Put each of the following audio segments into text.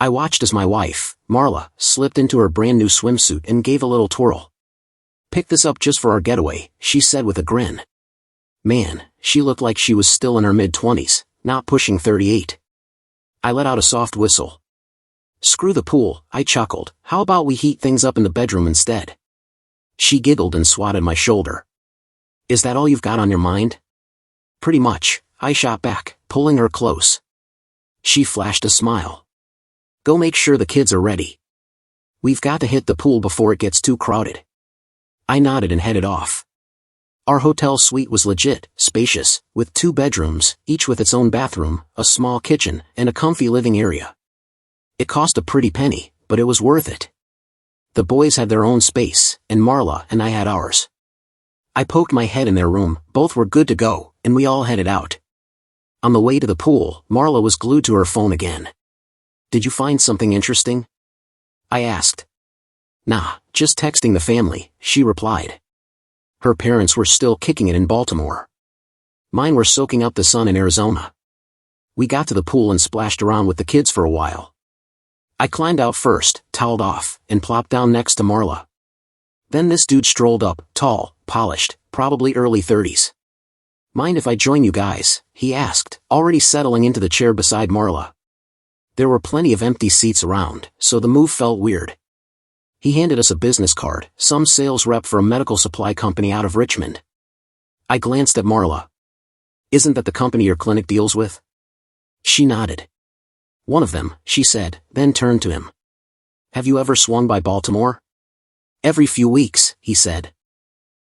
I watched as my wife, Marla, slipped into her brand new swimsuit and gave a little twirl. "Pick this up just for our getaway," she said with a grin. Man, she looked like she was still in her mid-20s, not pushing 38. I let out a soft whistle. "Screw the pool," I chuckled. "How about we heat things up in the bedroom instead?" She giggled and swatted my shoulder. "Is that all you've got on your mind?" "Pretty much," I shot back, pulling her close. She flashed a smile. "Go make sure the kids are ready. We've got to hit the pool before it gets too crowded." I nodded and headed off. Our hotel suite was legit, spacious, with 2 bedrooms, each with its own bathroom, a small kitchen, and a comfy living area. It cost a pretty penny, but it was worth it. The boys had their own space, and Marla and I had ours. I poked my head in their room, both were good to go, and we all headed out. On the way to the pool, Marla was glued to her phone again. "Did you find something interesting?" I asked. "Nah, just texting the family," she replied. Her parents were still kicking it in Baltimore. Mine were soaking up the sun in Arizona. We got to the pool and splashed around with the kids for a while. I climbed out first, toweled off, and plopped down next to Marla. Then this dude strolled up, tall, polished, probably early 30s. "Mind if I join you guys?" he asked, already settling into the chair beside Marla. There were plenty of empty seats around, so the move felt weird. He handed us a business card, some sales rep for a medical supply company out of Richmond. I glanced at Marla. "Isn't that the company your clinic deals with?" She nodded. "One of them," she said, then turned to him. "Have you ever swung by Baltimore?" "Every few weeks," he said.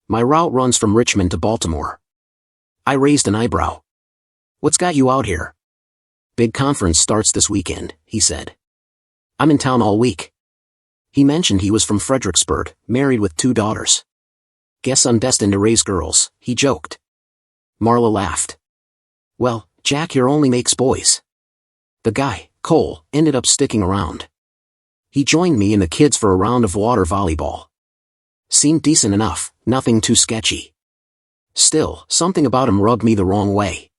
"My route runs from Richmond to Baltimore." I raised an eyebrow. "What's got you out here?" "Big conference starts this weekend," he said. "I'm in town all week." He mentioned he was from Fredericksburg, married with 2 daughters. "Guess I'm destined to raise girls," he joked. Marla laughed. "Well, Jack here only makes boys." The guy, Cole, ended up sticking around. He joined me and the kids for a round of water volleyball. Seemed decent enough, nothing too sketchy. Still, something about him rubbed me the wrong way.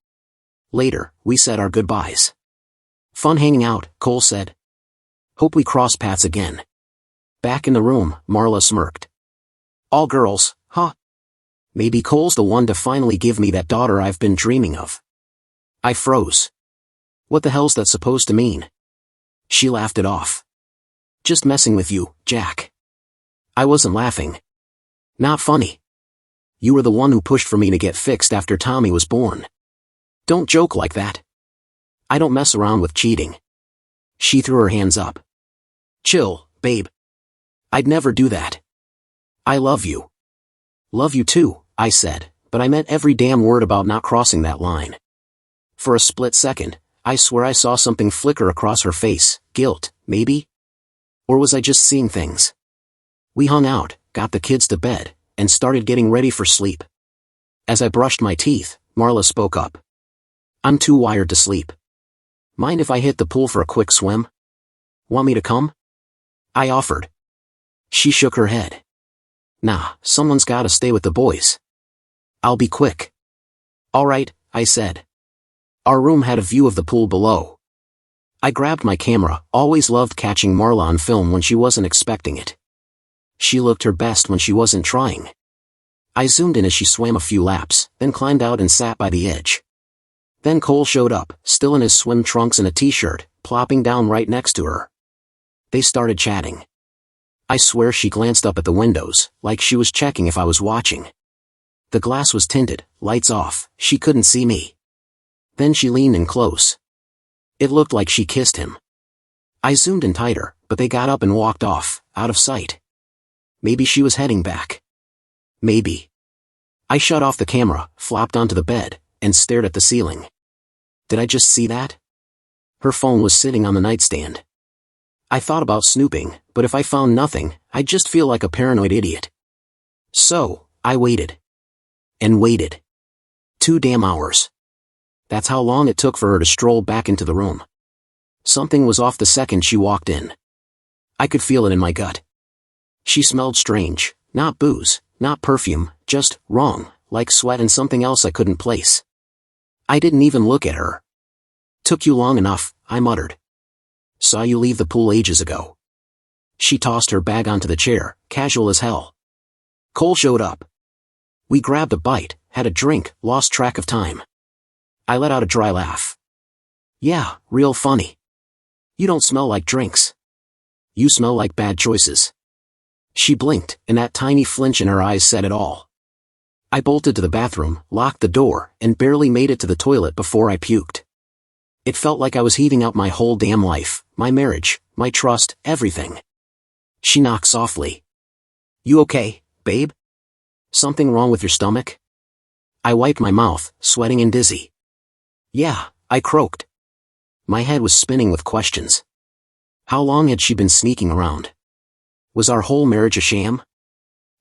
Later, we said our goodbyes. "Fun hanging out," Cole said. "Hope we cross paths again." Back in the room, Marla smirked. "All girls, huh? Maybe Cole's the one to finally give me that daughter I've been dreaming of." I froze. "What the hell's that supposed to mean?" She laughed it off. "Just messing with you, Jack." I wasn't laughing. "Not funny. You were the one who pushed for me to get fixed after Tommy was born. Don't joke like that. I don't mess around with cheating." She threw her hands up. "Chill, babe. I'd never do that. I love you." "Love you too," I said, but I meant every damn word about not crossing that line. For a split second, I swear I saw something flicker across her face. Guilt, maybe? Or was I just seeing things? We hung out, got the kids to bed, and started getting ready for sleep. As I brushed my teeth, Marla spoke up. "I'm too wired to sleep. Mind if I hit the pool for a quick swim? Want me to come?" I offered. She shook her head. "Nah, someone's gotta stay with the boys. I'll be quick." "All right," I said. Our room had a view of the pool below. I grabbed my camera, always loved catching Marla on film when she wasn't expecting it. She looked her best when she wasn't trying. I zoomed in as she swam a few laps, then climbed out and sat by the edge. Then Cole showed up, still in his swim trunks and a t-shirt, plopping down right next to her. They started chatting. I swear she glanced up at the windows, like she was checking if I was watching. The glass was tinted, lights off, she couldn't see me. Then she leaned in close. It looked like she kissed him. I zoomed in tighter, but they got up and walked off, out of sight. Maybe she was heading back. Maybe. I shut off the camera, flopped onto the bed, and stared at the ceiling. Did I just see that? Her phone was sitting on the nightstand. I thought about snooping, but if I found nothing, I'd just feel like a paranoid idiot. So, I waited. And waited. 2 damn hours. That's how long it took for her to stroll back into the room. Something was off the second she walked in. I could feel it in my gut. She smelled strange, not booze, not perfume, just wrong, like sweat and something else I couldn't place. I didn't even look at her. "Took you long enough," I muttered. Saw you leave the pool ages ago. She tossed her bag onto the chair, casual as hell. Cole showed up. We grabbed a bite, had a drink, lost track of time. I let out a dry laugh. Yeah, real funny. You don't smell like drinks. You smell like bad choices. She blinked, and that tiny flinch in her eyes said it all. I bolted to the bathroom, locked the door, and barely made it to the toilet before I puked. It felt like I was heaving out my whole damn life, my marriage, my trust, everything. She knocked softly. You okay, babe? Something wrong with your stomach? I wiped my mouth, sweating and dizzy. Yeah, I croaked. My head was spinning with questions. How long had she been sneaking around? Was our whole marriage a sham?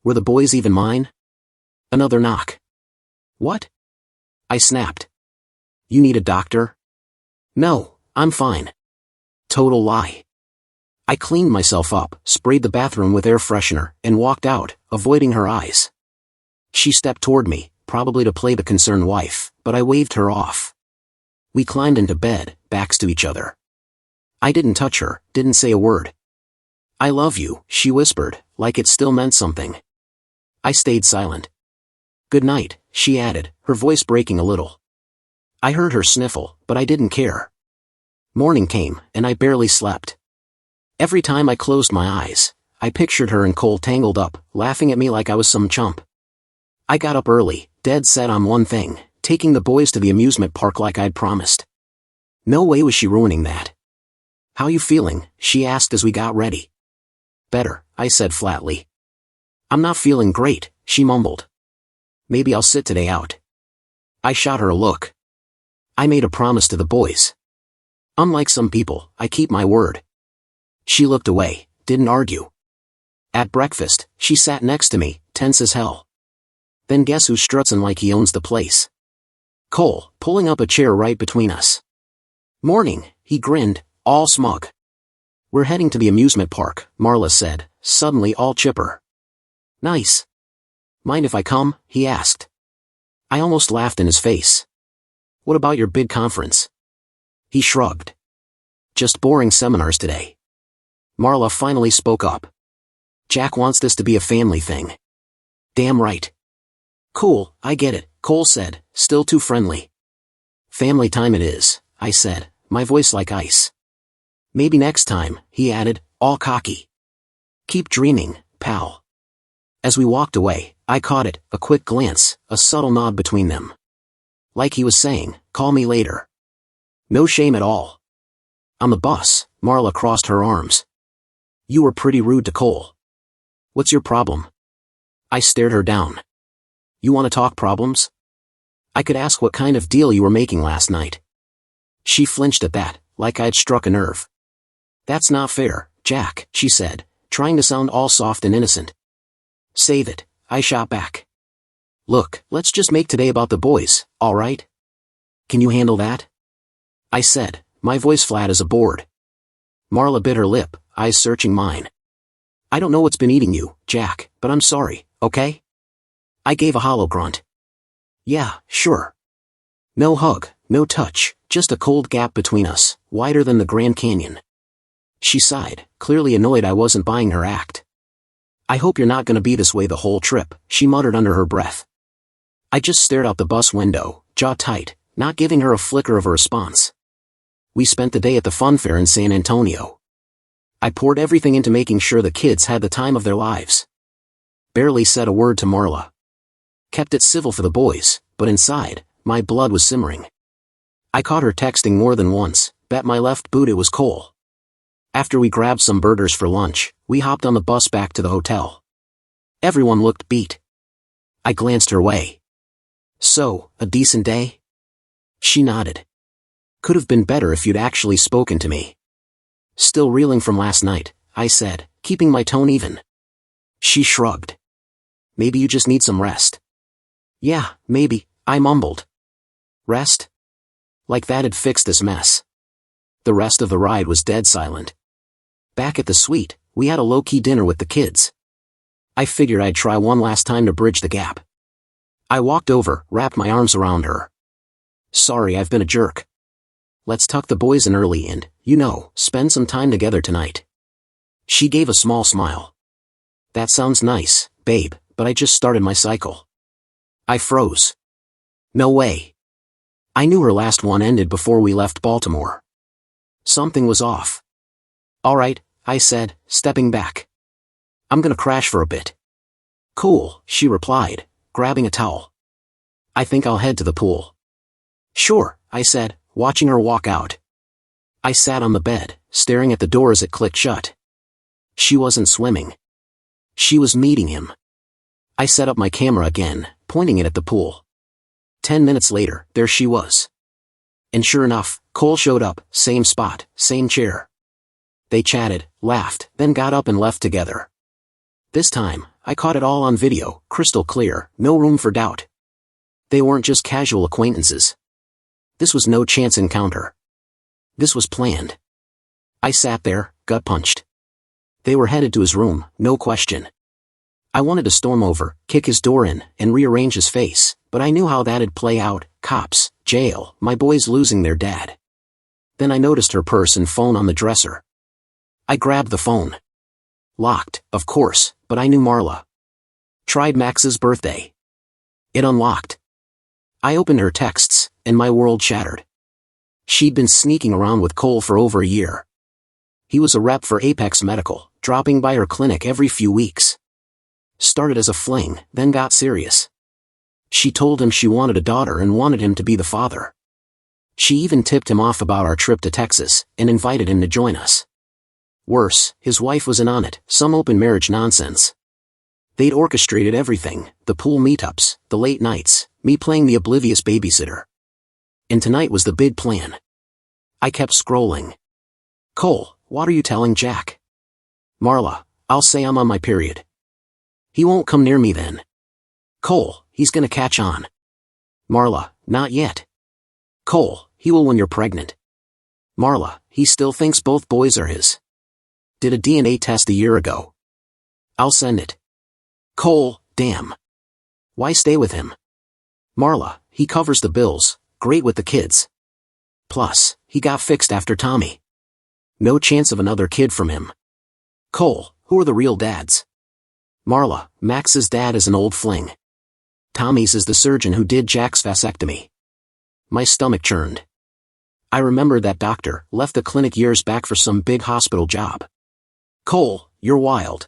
Were the boys even mine? Another knock. What? I snapped. You need a doctor? No, I'm fine. Total lie. I cleaned myself up, sprayed the bathroom with air freshener, and walked out, avoiding her eyes. She stepped toward me, probably to play the concerned wife, but I waved her off. We climbed into bed, backs to each other. I didn't touch her, didn't say a word. I love you, she whispered, like it still meant something. I stayed silent. Good night, she added, her voice breaking a little. I heard her sniffle, but I didn't care. Morning came, and I barely slept. Every time I closed my eyes, I pictured her and Cole tangled up, laughing at me like I was some chump. I got up early, dead set on one thing, taking the boys to the amusement park like I'd promised. No way was she ruining that. How you feeling? She asked as we got ready. Better, I said flatly. I'm not feeling great, she mumbled. Maybe I'll sit today out. I shot her a look. I made a promise to the boys. Unlike some people, I keep my word. She looked away, didn't argue. At breakfast, she sat next to me, tense as hell. Then guess who's strutzing like he owns the place? Cole, pulling up a chair right between us. Morning, he grinned, all smug. We're heading to the amusement park, Marla said, suddenly all chipper. Nice. Mind if I come? He asked. I almost laughed in his face. What about your big conference? He shrugged. Just boring seminars today. Marla finally spoke up. Jack wants this to be a family thing. Damn right. Cool, I get it, Cole said, still too friendly. Family time it is, I said, my voice like ice. Maybe next time, he added, all cocky. Keep dreaming, pal. As we walked away, I caught it, a quick glance, a subtle nod between them. Like he was saying, call me later. No shame at all. On the bus, Marla crossed her arms. You were pretty rude to Cole. What's your problem? I stared her down. You want to talk problems? I could ask what kind of deal you were making last night. She flinched at that, like I'd struck a nerve. That's not fair, Jack, she said, trying to sound all soft and innocent. Save it, I shot back. Look, let's just make today about the boys, all right? Can you handle that? I said, my voice flat as a board. Marla bit her lip, eyes searching mine. I don't know what's been eating you, Jack, but I'm sorry, okay? I gave a hollow grunt. Yeah, sure. No hug, no touch, just a cold gap between us, wider than the Grand Canyon. She sighed, clearly annoyed I wasn't buying her act. I hope you're not gonna be this way the whole trip, she muttered under her breath. I just stared out the bus window, jaw tight, not giving her a flicker of a response. We spent the day at the fun fair in San Antonio. I poured everything into making sure the kids had the time of their lives. Barely said a word to Marla. Kept it civil for the boys, but inside, my blood was simmering. I caught her texting more than once, bet my left boot it was Cole. After we grabbed some burgers for lunch, we hopped on the bus back to the hotel. Everyone looked beat. I glanced her way. So, a decent day? She nodded. Could have been better if you'd actually spoken to me. Still reeling from last night, I said, keeping my tone even. She shrugged. Maybe you just need some rest. Yeah, maybe, I mumbled. Rest? Like that'd fix this mess. The rest of the ride was dead silent. Back at the suite, we had a low-key dinner with the kids. I figured I'd try one last time to bridge the gap. I walked over, wrapped my arms around her. Sorry I've been a jerk. let's tuck the boys in early and, spend some time together tonight. She gave a small smile. That sounds nice, babe, but I just started my cycle. I froze. No way. I knew her last one ended before we left Baltimore. Something was off. All right, I said, stepping back. I'm gonna crash for a bit. Cool, she replied, grabbing a towel. I think I'll head to the pool. Sure, I said, watching her walk out. I sat on the bed, staring at the door as it clicked shut. She wasn't swimming. She was meeting him. I set up my camera again, pointing it at the pool. 10 minutes later, there she was. And sure enough, Cole showed up, same spot, same chair. They chatted, laughed, then got up and left together. This time, I caught it all on video, crystal clear, no room for doubt. They weren't just casual acquaintances. This was no chance encounter. This was planned. I sat there, gut punched. They were headed to his room, no question. I wanted to storm over, kick his door in, and rearrange his face, but I knew how that'd play out: cops, jail, my boys losing their dad. Then I noticed her purse and phone on the dresser. I grabbed the phone. Locked, of course, but I knew Marla. Tried Max's birthday. It unlocked. I opened her texts, and my world shattered. She'd been sneaking around with Cole for over a year. He was a rep for Apex Medical, dropping by her clinic every few weeks. Started as a fling, then got serious. She told him she wanted a daughter and wanted him to be the father. She even tipped him off about our trip to Texas, and invited him to join us. Worse, his wife was in on it, some open marriage nonsense. They'd orchestrated everything: the pool meetups, the late nights, me playing the oblivious babysitter. And tonight was the big plan. I kept scrolling. Cole, what are you telling Jack? Marla, I'll say I'm on my period. He won't come near me then. Cole, he's gonna catch on. Marla, not yet. Cole, he will when you're pregnant. Marla, he still thinks both boys are his. Did a DNA test a year ago. I'll send it. Cole, damn. Why stay with him? Marla, he covers the bills, great with the kids. Plus, he got fixed after Tommy. No chance of another kid from him. Cole, who are the real dads? Marla, Max's dad is an old fling. Tommy's is the surgeon who did Jack's vasectomy. My stomach churned. I remembered that doctor left the clinic years back for some big hospital job. Cole, you're wild.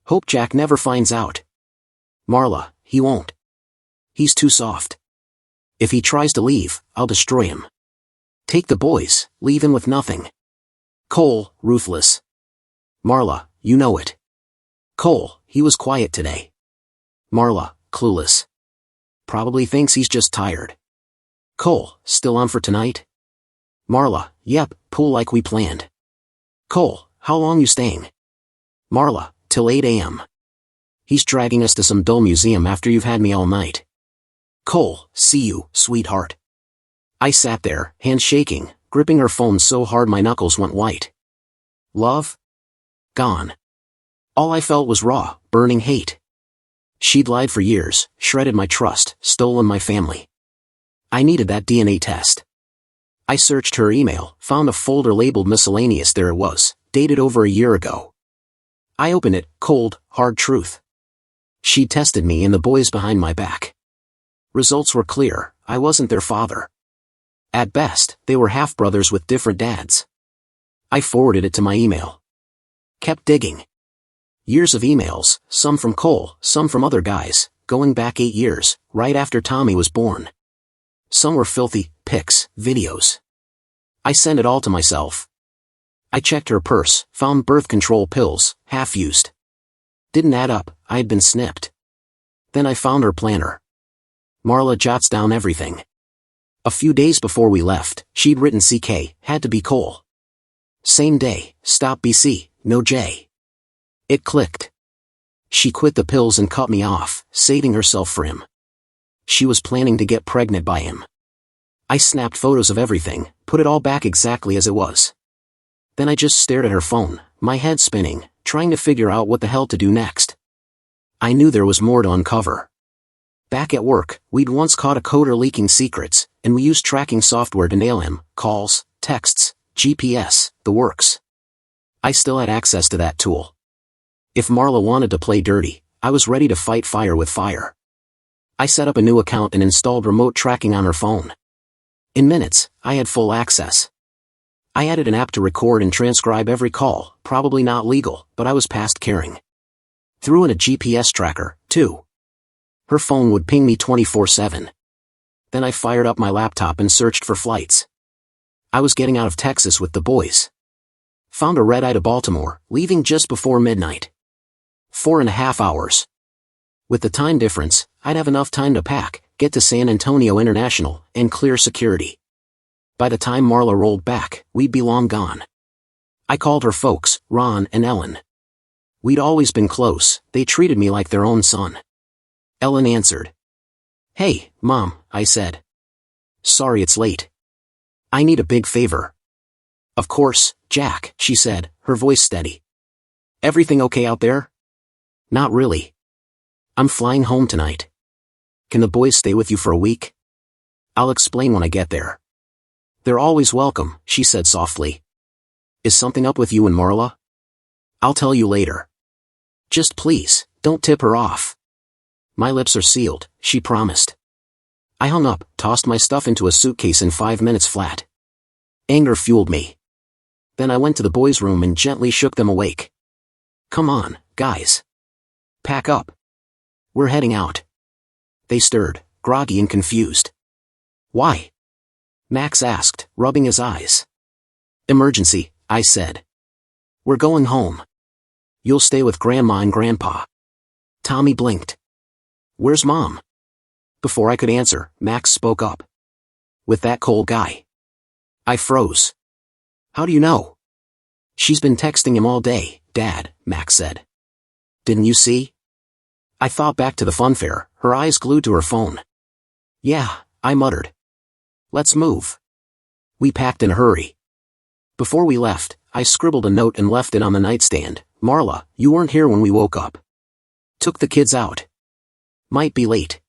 Hope Jack never finds out. Marla, he won't. He's too soft. If he tries to leave, I'll destroy him. Take the boys, leave him with nothing. Cole, ruthless. Marla, you know it. Cole, he was quiet today. Marla, clueless. Probably thinks he's just tired. Cole, still on for tonight? Marla, yep, pool like we planned. Cole, how long you staying? Marla, till 8 a.m. He's dragging us to some dull museum after you've had me all night. Cole, see you, sweetheart. I sat there, hands shaking, gripping her phone so hard my knuckles went white. Love? Gone. All I felt was raw, burning hate. She'd lied for years, shredded my trust, stolen my family. I needed that DNA test. I searched her email, found a folder labeled miscellaneous. There it was, dated over a year ago. I opened it, cold, hard truth. She'd tested me and the boys behind my back. Results were clear: I wasn't their father. At best, they were half-brothers with different dads. I forwarded it to my email. Kept digging. Years of emails, some from Cole, some from other guys, going back 8 years, right after Tommy was born. Some were filthy, pics, videos. I sent it all to myself. I checked her purse, found birth control pills, half-used. Didn't add up, I had been snipped. Then I found her planner. Marla jots down everything. A few days before we left, she'd written CK, had to be Cole. Same day, stop BC, no J. It clicked. She quit the pills and cut me off, saving herself for him. She was planning to get pregnant by him. I snapped photos of everything, put it all back exactly as it was. Then I just stared at her phone, my head spinning, trying to figure out what the hell to do next. I knew there was more to uncover. Back at work, we'd once caught a coder leaking secrets, and we used tracking software to nail him, calls, texts, GPS, the works. I still had access to that tool. If Marla wanted to play dirty, I was ready to fight fire with fire. I set up a new account and installed remote tracking on her phone. In minutes, I had full access. I added an app to record and transcribe every call, probably not legal, but I was past caring. Threw in a GPS tracker, too. Her phone would ping me 24/7. Then I fired up my laptop and searched for flights. I was getting out of Texas with the boys. Found a red-eye to Baltimore, leaving just before midnight. 4.5 hours. With the time difference, I'd have enough time to pack, get to San Antonio International, and clear security. By the time Marla rolled back, we'd be long gone. I called her folks, Ron and Ellen. We'd always been close, they treated me like their own son. Ellen answered. "Hey, Mom," I said. "Sorry it's late. I need a big favor." "Of course, Jack," she said, her voice steady. "Everything okay out there?" "Not really. I'm flying home tonight. Can the boys stay with you for a week?" "I'll explain when I get there." "They're always welcome," she said softly. "Is something up with you and Marla?" "I'll tell you later. Just please, don't tip her off." "My lips are sealed," she promised. I hung up, tossed my stuff into a suitcase in 5 minutes flat. Anger fueled me. Then I went to the boys' room and gently shook them awake. "Come on, guys. Pack up. We're heading out." They stirred, groggy and confused. "Why?" Max asked, rubbing his eyes. "Emergency," I said. "We're going home. You'll stay with Grandma and Grandpa." Tommy blinked. "Where's Mom?" Before I could answer, Max spoke up. "With that cold guy." I froze. "How do you know?" "She's been texting him all day, Dad," Max said. "Didn't you see?" I thought back to the funfair, her eyes glued to her phone. "Yeah," I muttered. "Let's move." We packed in a hurry. Before we left, I scribbled a note and left it on the nightstand. "Marla, you weren't here when we woke up. Took the kids out. Might be late.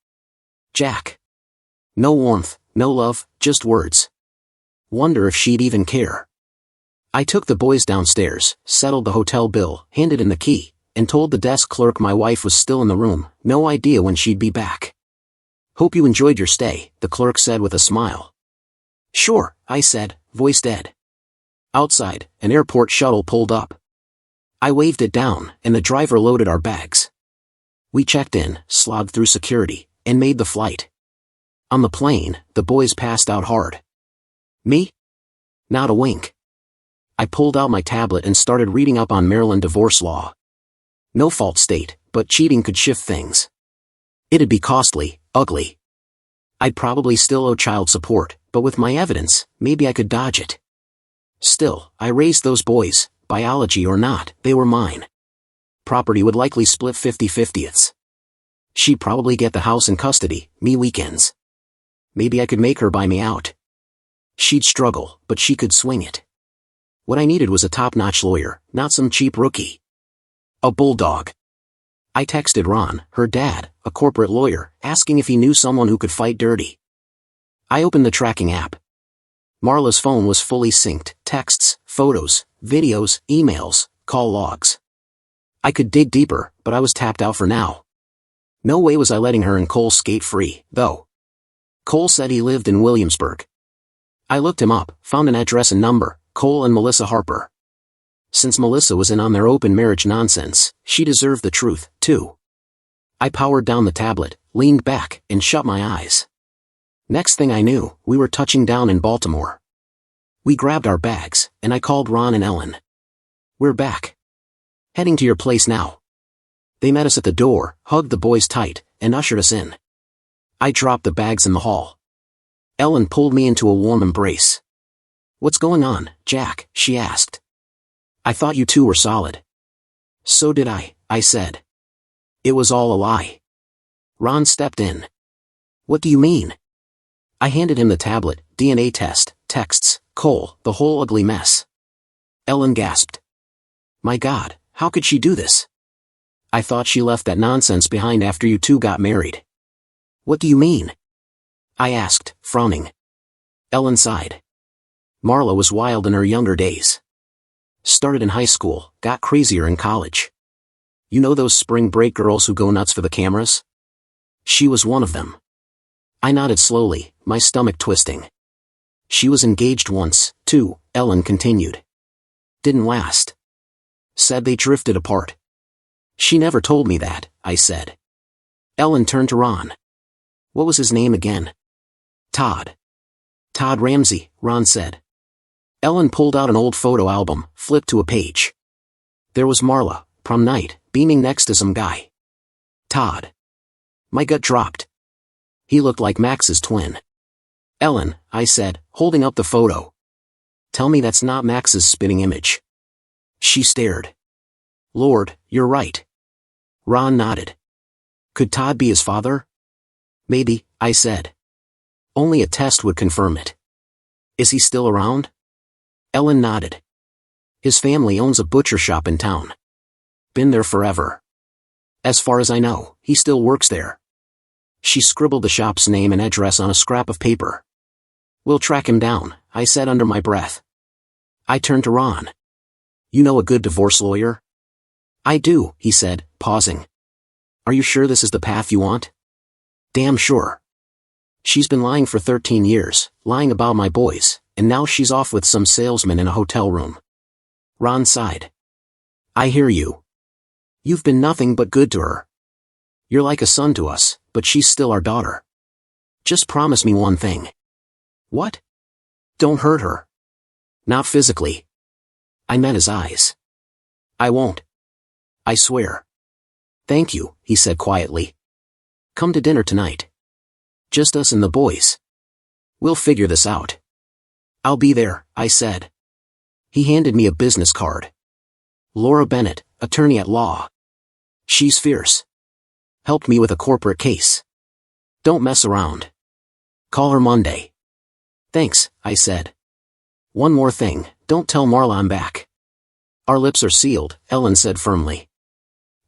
Jack." No warmth, no love, just words. Wonder if she'd even care. I took the boys downstairs, settled the hotel bill, handed in the key, and told the desk clerk my wife was still in the room, no idea when she'd be back. "Hope you enjoyed your stay," the clerk said with a smile. "Sure," I said, voice dead. Outside, an airport shuttle pulled up. I waved it down, and the driver loaded our bags. We checked in, slogged through security, and made the flight. On the plane, the boys passed out hard. Me? Not a wink. I pulled out my tablet and started reading up on Maryland divorce law. No fault state, but cheating could shift things. It'd be costly, ugly. I'd probably still owe child support, but with my evidence, maybe I could dodge it. Still, I raised those boys, biology or not, they were mine. Property would likely split 50-50ths. She'd probably get the house in custody, me weekends. Maybe I could make her buy me out. She'd struggle, but she could swing it. What I needed was a top-notch lawyer, not some cheap rookie. A bulldog. I texted Ron, her dad, a corporate lawyer, asking if he knew someone who could fight dirty. I opened the tracking app. Marla's phone was fully synced, texts, photos, videos, emails, call logs. I could dig deeper, but I was tapped out for now. No way was I letting her and Cole skate free, though. Cole said he lived in Williamsburg. I looked him up, found an address and number, Cole and Melissa Harper. Since Melissa was in on their open marriage nonsense, she deserved the truth, too. I powered down the tablet, leaned back, and shut my eyes. Next thing I knew, we were touching down in Baltimore. We grabbed our bags, and I called Ron and Ellen. "We're back. Heading to your place now." They met us at the door, hugged the boys tight, and ushered us in. I dropped the bags in the hall. Ellen pulled me into a warm embrace. "What's going on, Jack?" she asked. "I thought you two were solid." "So did I said. It was all a lie." Ron stepped in. "What do you mean?" I handed him the tablet, DNA test, texts, Cole, the whole ugly mess. Ellen gasped. "My God, how could she do this? I thought she left that nonsense behind after you two got married." "What do you mean?" I asked, frowning. Ellen sighed. Marla was wild in her younger days. Started in high school, got crazier in college. You know those spring break girls who go nuts for the cameras? She was one of them. I nodded slowly, my stomach twisting. She was engaged once, too, Ellen continued. Didn't last. Said they drifted apart. She never told me that, I said. Ellen turned to Ron. What was his name again? Todd. Todd Ramsey, Ron said. Ellen pulled out an old photo album, flipped to a page. There was Marla, prom night, beaming next to some guy. Todd. My gut dropped. He looked like Max's twin. Ellen, I said, holding up the photo. Tell me that's not Max's spitting image. She stared. Lord, you're right. Ron nodded. Could Todd be his father? Maybe, I said. Only a test would confirm it. Is he still around? Ellen nodded. His family owns a butcher shop in town. Been there forever. As far as I know, he still works there. She scribbled the shop's name and address on a scrap of paper. We'll track him down, I said under my breath. I turned to Ron. You know a good divorce lawyer? I do, he said, pausing. Are you sure this is the path you want? Damn sure. She's been lying for 13 years, lying about my boys, and now she's off with some salesman in a hotel room. Ron sighed. I hear you. You've been nothing but good to her. You're like a son to us, but she's still our daughter. Just promise me one thing. What? Don't hurt her. Not physically. I met his eyes. I won't. I swear. Thank you, he said quietly. Come to dinner tonight. Just us and the boys. We'll figure this out. I'll be there, I said. He handed me a business card. Laura Bennett, attorney at law. She's fierce. Helped me with a corporate case. Don't mess around. Call her Monday. Thanks, I said. One more thing, don't tell Marla I'm back. Our lips are sealed, Ellen said firmly.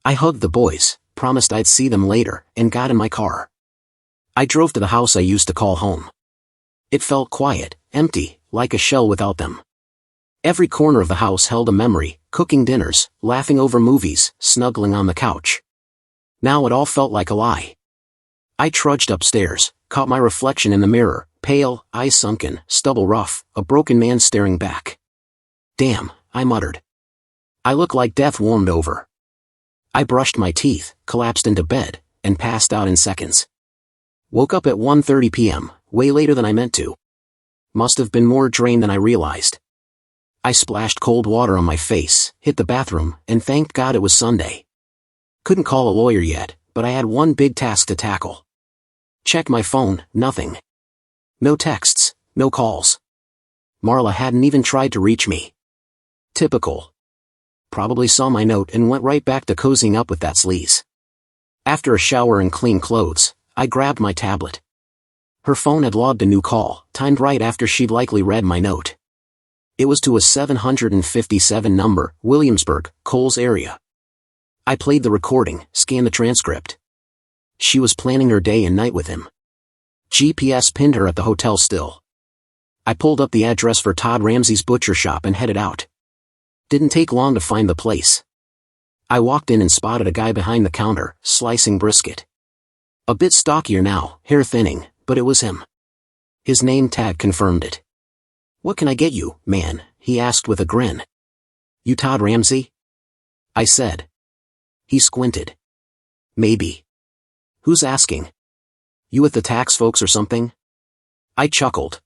I hugged the boys, promised I'd see them later, and got in my car. I drove to the house I used to call home. It felt quiet, empty, like a shell without them. Every corner of the house held a memory, cooking dinners, laughing over movies, snuggling on the couch. Now it all felt like a lie. I trudged upstairs, caught my reflection in the mirror, pale, eyes sunken, stubble rough, a broken man staring back. Damn, I muttered. I look like death warmed over. I brushed my teeth, collapsed into bed, and passed out in seconds. Woke up at 1:30 p.m., way later than I meant to. Must have been more drained than I realized. I splashed cold water on my face, hit the bathroom, and thanked God it was Sunday. Couldn't call a lawyer yet, but I had one big task to tackle. Check my phone, nothing. No texts, no calls. Marla hadn't even tried to reach me. Typical. Probably saw my note and went right back to cozying up with that sleaze. After a shower and clean clothes, I grabbed my tablet. Her phone had logged a new call, timed right after she'd likely read my note. It was to a 757 number, Williamsburg, Coles area. I played the recording, scanned the transcript. She was planning her day and night with him. GPS pinned her at the hotel still. I pulled up the address for Todd Ramsey's butcher shop and headed out. Didn't take long to find the place. I walked in and spotted a guy behind the counter, slicing brisket. A bit stockier now, hair thinning, but it was him. His name tag confirmed it. What can I get you, man? He asked with a grin. You Todd Ramsey? I said. He squinted. Maybe. Who's asking? You with the tax folks or something? I chuckled.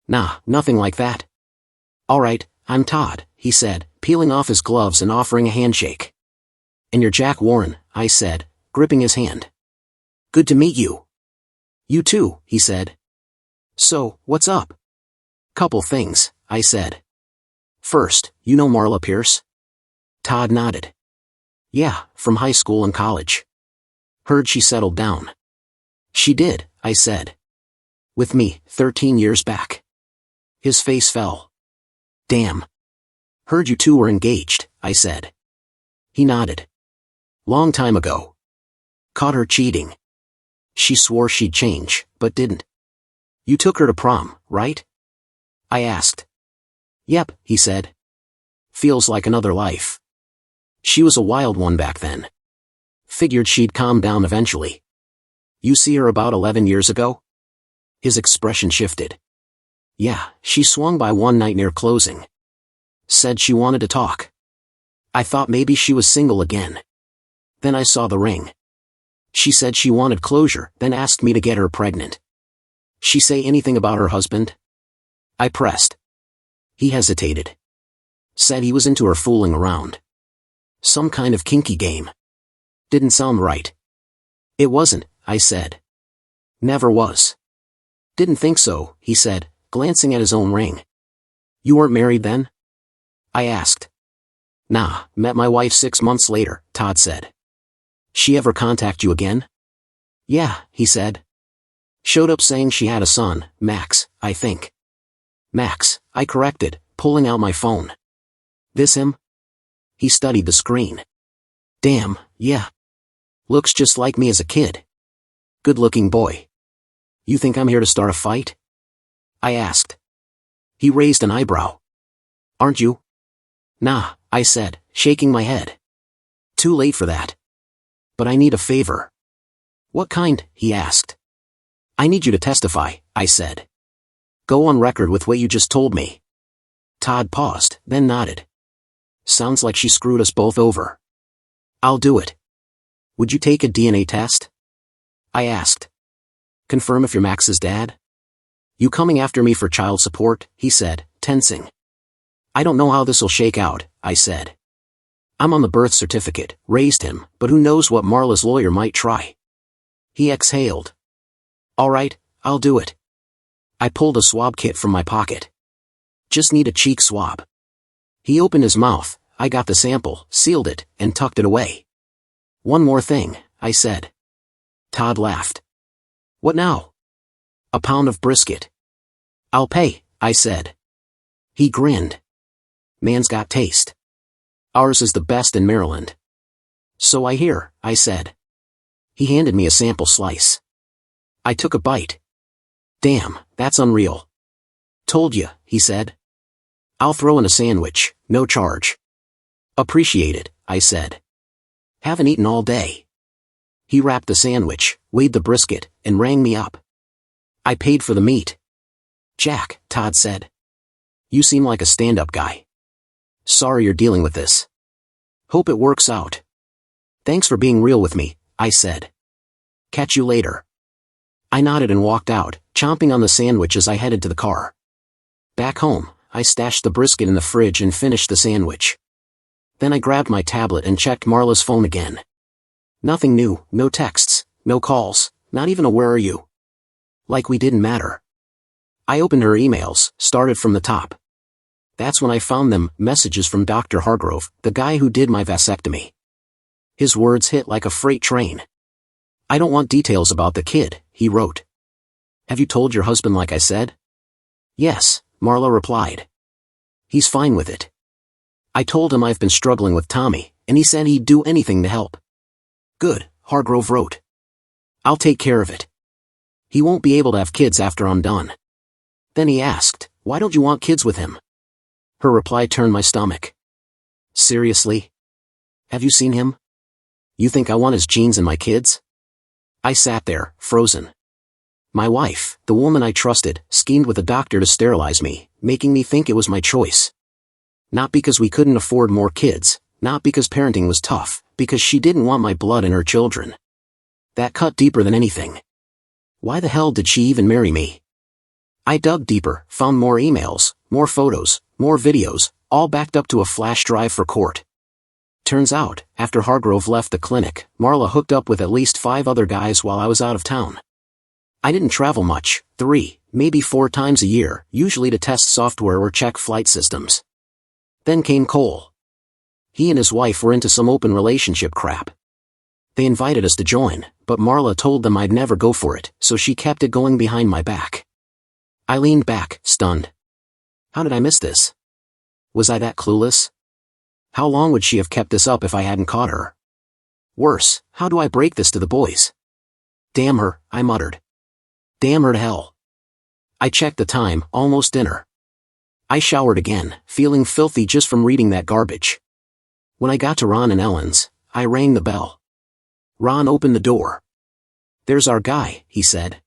Nah, nothing like that. All right, I'm Todd, he said, peeling off his gloves and offering a handshake. And you're Jack Warren, I said, gripping his hand. Good to meet you. You too, he said. So, what's up? Couple things, I said. First, you know Marla Pierce? Todd nodded. Yeah, from high school and college. Heard she settled down. She did, I said. With me, 13 years back. His face fell. Damn. Heard you two were engaged, I said. He nodded. Long time ago. Caught her cheating. She swore she'd change, but didn't. You took her to prom, right? I asked. Yep, he said. Feels like another life. She was a wild one back then. Figured she'd calm down eventually. You see her about 11 years ago? His expression shifted. Yeah, she swung by one night near closing. Said she wanted to talk. I thought maybe she was single again. Then I saw the ring. She said she wanted closure, then asked me to get her pregnant. She say anything about her husband? I pressed. He hesitated. Said he was into her fooling around. Some kind of kinky game. Didn't sound right. It wasn't, I said. Never was. Didn't think so, he said, glancing at his own ring. You weren't married then? I asked. Nah, met my wife 6 months later, Todd said. She ever contact you again? Yeah, he said. Showed up saying she had a son, Max, I think. Max, I corrected, pulling out my phone. This him? He studied the screen. Damn, yeah. Looks just like me as a kid. Good-looking boy. You think I'm here to start a fight? I asked. He raised an eyebrow. Aren't you? Nah, I said, shaking my head. Too late for that. But I need a favor. What kind? He asked. I need you to testify, I said. Go on record with what you just told me. Todd paused, then nodded. Sounds like she screwed us both over. I'll do it. Would you take a DNA test? I asked. Confirm if you're Max's dad? You coming after me for child support? He said, tensing. I don't know how this'll shake out, I said. I'm on the birth certificate, raised him, but who knows what Marla's lawyer might try. He exhaled. All right, I'll do it. I pulled a swab kit from my pocket. Just need a cheek swab. He opened his mouth, I got the sample, sealed it, and tucked it away. One more thing, I said. Todd laughed. What now? A pound of brisket. I'll pay, I said. He grinned. Man's got taste. Ours is the best in Maryland. So I hear, I said. He handed me a sample slice. I took a bite. Damn, that's unreal. Told you, he said. I'll throw in a sandwich, no charge. Appreciated, I said. Haven't eaten all day. He wrapped the sandwich, weighed the brisket, and rang me up. I paid for the meat. Jack, Todd said. You seem like a stand-up guy. Sorry you're dealing with this. Hope it works out. Thanks for being real with me, I said. Catch you later. I nodded and walked out, chomping on the sandwich as I headed to the car. Back home, I stashed the brisket in the fridge and finished the sandwich. Then I grabbed my tablet and checked Marla's phone again. Nothing new, no texts, no calls, not even a where are you? Like we didn't matter. I opened her emails, started from the top. That's when I found them, messages from Dr. Hargrove, the guy who did my vasectomy. His words hit like a freight train. I don't want details about the kid, he wrote. Have you told your husband like I said? Yes, Marla replied. He's fine with it. I told him I've been struggling with Tommy, and he said he'd do anything to help. Good, Hargrove wrote. I'll take care of it. He won't be able to have kids after I'm done. Then he asked, why don't you want kids with him? Her reply turned my stomach. Seriously? Have you seen him? You think I want his genes in my kids? I sat there, frozen. My wife, the woman I trusted, schemed with a doctor to sterilize me, making me think it was my choice. Not because we couldn't afford more kids, not because parenting was tough, because she didn't want my blood in her children. That cut deeper than anything. Why the hell did she even marry me? I dug deeper, found more emails, more photos, more videos, all backed up to a flash drive for court. Turns out, after Hargrove left the clinic, Marla hooked up with at least 5 other guys while I was out of town. I didn't travel much, 3, maybe 4 times a year, usually to test software or check flight systems. Then came Cole. He and his wife were into some open relationship crap. They invited us to join, but Marla told them I'd never go for it, so she kept it going behind my back. I leaned back, stunned. How did I miss this? Was I that clueless? How long would she have kept this up if I hadn't caught her? Worse, how do I break this to the boys? Damn her, I muttered. Damn her to hell. I checked the time, almost dinner. I showered again, feeling filthy just from reading that garbage. When I got to Ron and Ellen's, I rang the bell. Ron opened the door. "There's our guy," he said.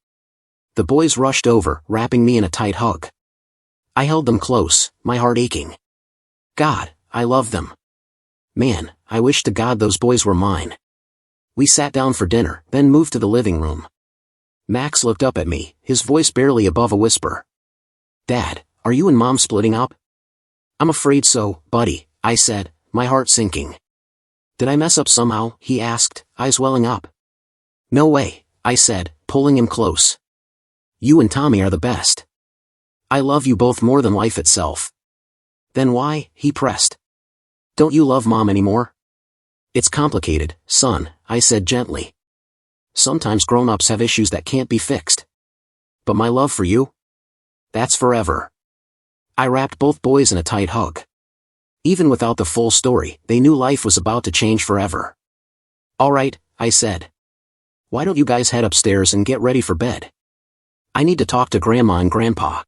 The boys rushed over, wrapping me in a tight hug. I held them close, my heart aching. God, I love them. Man, I wish to God those boys were mine. We sat down for dinner, then moved to the living room. Max looked up at me, his voice barely above a whisper. "Dad, are you and Mom splitting up?" "I'm afraid so, buddy," I said, my heart sinking. "Did I mess up somehow?" he asked, eyes welling up. "No way," I said, pulling him close. "You and Tommy are the best. I love you both more than life itself." "Then why?" he pressed. "Don't you love Mom anymore?" "It's complicated, son," I said gently. "Sometimes grown-ups have issues that can't be fixed. But my love for you? That's forever." I wrapped both boys in a tight hug. Even without the full story, they knew life was about to change forever. "All right," I said. "Why don't you guys head upstairs and get ready for bed? I need to talk to Grandma and Grandpa."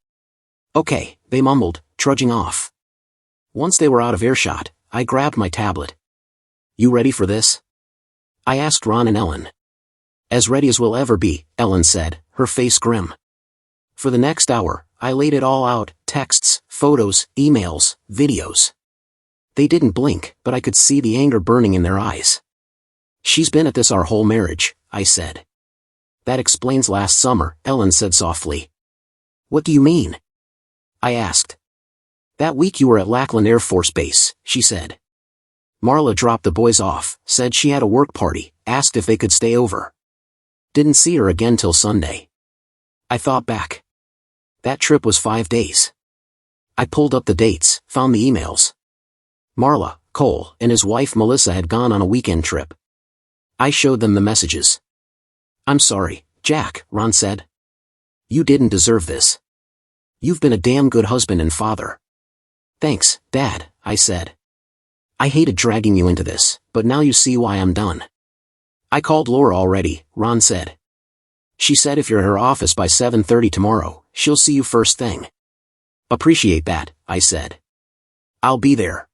"Okay," they mumbled, trudging off. Once they were out of earshot, I grabbed my tablet. "You ready for this?" I asked Ron and Ellen. "As ready as we'll ever be," Ellen said, her face grim. For the next hour, I laid it all out, texts, photos, emails, videos. They didn't blink, but I could see the anger burning in their eyes. "She's been at this our whole marriage," I said. "That explains last summer," Ellen said softly. "What do you mean?" I asked. "That week you were at Lackland Air Force Base," she said. "Marla dropped the boys off, said she had a work party, asked if they could stay over. Didn't see her again till Sunday." I thought back. That trip was 5 days. I pulled up the dates, found the emails. Marla, Cole, and his wife Melissa had gone on a weekend trip. I showed them the messages. "I'm sorry, Jack," Ron said. "You didn't deserve this. You've been a damn good husband and father." "Thanks, Dad," I said. "I hated dragging you into this, but now you see why I'm done." "I called Laura already," Ron said. "She said if you're at her office by 7:30 tomorrow, she'll see you first thing." "Appreciate that," I said. "I'll be there."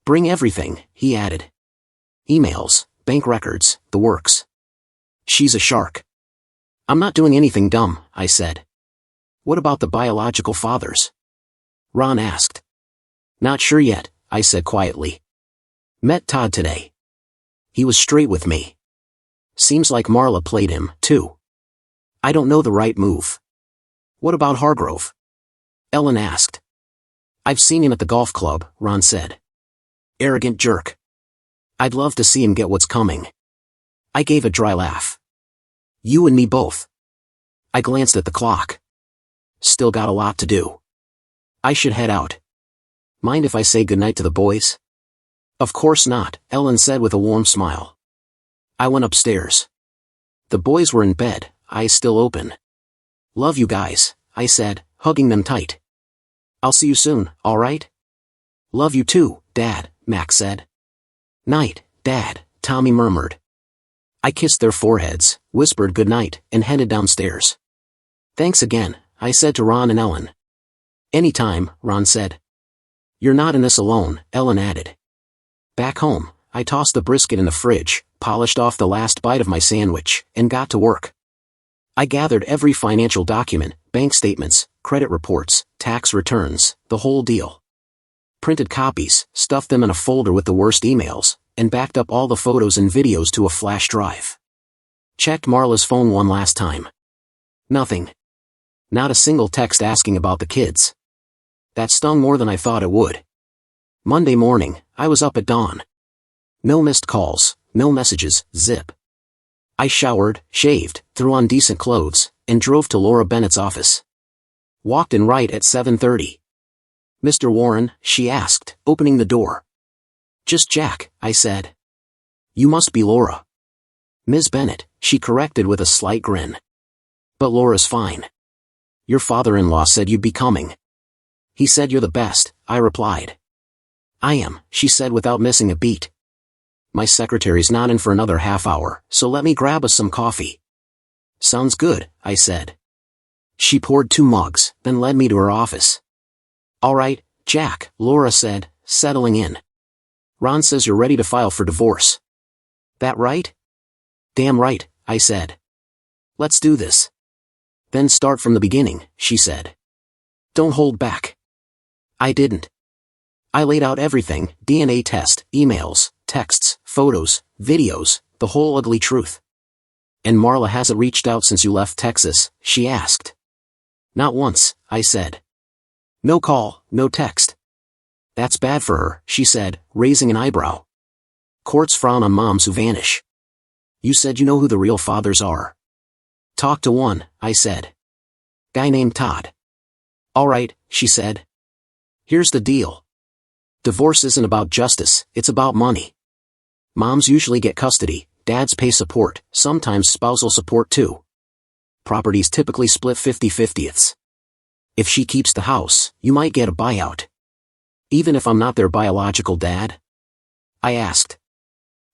"Bring everything," he added. "Emails, bank records, the works." "She's a shark." "I'm not doing anything dumb," I said. "What about the biological fathers?" Ron asked. "Not sure yet," I said quietly. "Met Todd today. He was straight with me. Seems like Marla played him, too. I don't know the right move." "What about Hargrove?" Ellen asked. "I've seen him at the golf club," Ron said. "Arrogant jerk. I'd love to see him get what's coming." I gave a dry laugh. "You and me both." I glanced at the clock. Still got a lot to do. I should head out. "Mind if I say goodnight to the boys?" "Of course not," Ellen said with a warm smile. I went upstairs. The boys were in bed, eyes still open. "Love you guys," I said, hugging them tight. "I'll see you soon, all right?" "Love you too, Dad," Max said. "Night, Dad," Tommy murmured. I kissed their foreheads, whispered goodnight, and headed downstairs. "Thanks again," I said to Ron and Ellen. "Anytime," Ron said. "You're not in this alone," Ellen added. Back home, I tossed the brisket in the fridge, polished off the last bite of my sandwich, and got to work. I gathered every financial document, bank statements, credit reports, tax returns, the whole deal. Printed copies, stuffed them in a folder with the worst emails, and backed up all the photos and videos to a flash drive. Checked Marla's phone one last time. Nothing. Not a single text asking about the kids. That stung more than I thought it would. Monday morning, I was up at dawn. No missed calls, no messages, zip. I showered, shaved, threw on decent clothes, and drove to Laura Bennett's office. Walked in right at 7:30. "Mr. Warren?" she asked, opening the door. "Just Jack," I said. "You must be Laura." "Ms. Bennett," she corrected with a slight grin. "But Laura's fine. Your father-in-law said you'd be coming." "He said you're the best," I replied. "I am," she said without missing a beat. "My secretary's not in for another half hour, so let me grab us some coffee." "Sounds good," I said. She poured 2 mugs, then led me to her office. All right, Jack, Laura said, settling in. Ron says you're ready to file for divorce. That right? Damn right, I said. Let's do this. Then start from the beginning, she said. Don't hold back. I didn't. I laid out everything, DNA test, emails, texts, photos, videos, the whole ugly truth. And Marla hasn't reached out since you left Texas, she asked. Not once, I said. No call, no text. That's bad for her, she said, raising an eyebrow. Courts frown on moms who vanish. You said you know who the real fathers are. Talk to one, I said. Guy named Todd. All right, she said. Here's the deal. Divorce isn't about justice, it's about money. Moms usually get custody, dads pay support, sometimes spousal support too. Property's typically split 50-50ths. If she keeps the house, you might get a buyout. Even if I'm not their biological dad? I asked.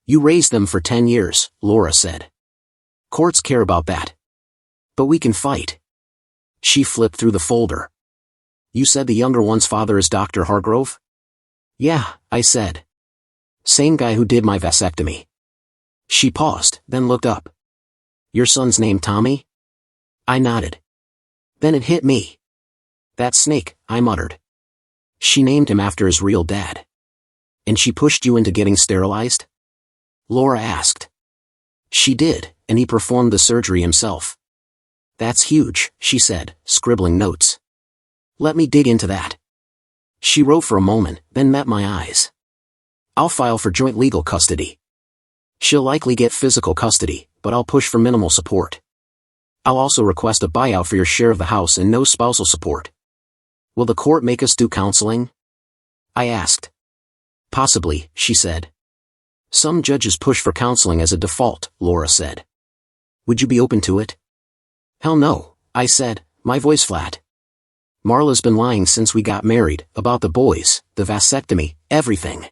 You raised them for 10 years, Laura said. Courts care about that. But we can fight. She flipped through the folder. You said the younger one's father is Dr. Hargrove? Yeah, I said. Same guy who did my vasectomy. She paused, then looked up. Your son's name Tommy? I nodded. Then it hit me. That snake, I muttered. She named him after his real dad. And she pushed you into getting sterilized? Laura asked. She did, and he performed the surgery himself. That's huge, she said, scribbling notes. Let me dig into that. She wrote for a moment, then met my eyes. I'll file for joint legal custody. She'll likely get physical custody, but I'll push for minimal support. I'll also request a buyout for your share of the house and no spousal support. Will the court make us do counseling? I asked. Possibly, she said. Some judges push for counseling as a default, Laura said. Would you be open to it? Hell no, I said, my voice flat. Marla's been lying since we got married, about the boys, the vasectomy, everything.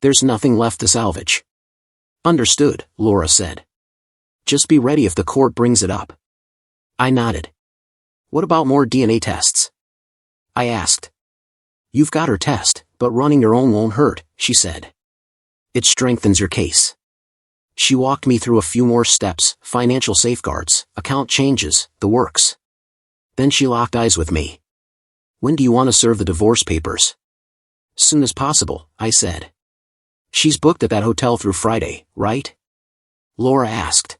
There's nothing left to salvage. Understood, Laura said. Just be ready if the court brings it up. I nodded. What about more DNA tests? I asked. You've got her test, but running your own won't hurt, she said. It strengthens your case. She walked me through a few more steps, financial safeguards, account changes, the works. Then she locked eyes with me. When do you want to serve the divorce papers? Soon as possible, I said. She's booked at that hotel through Friday, right? Laura asked.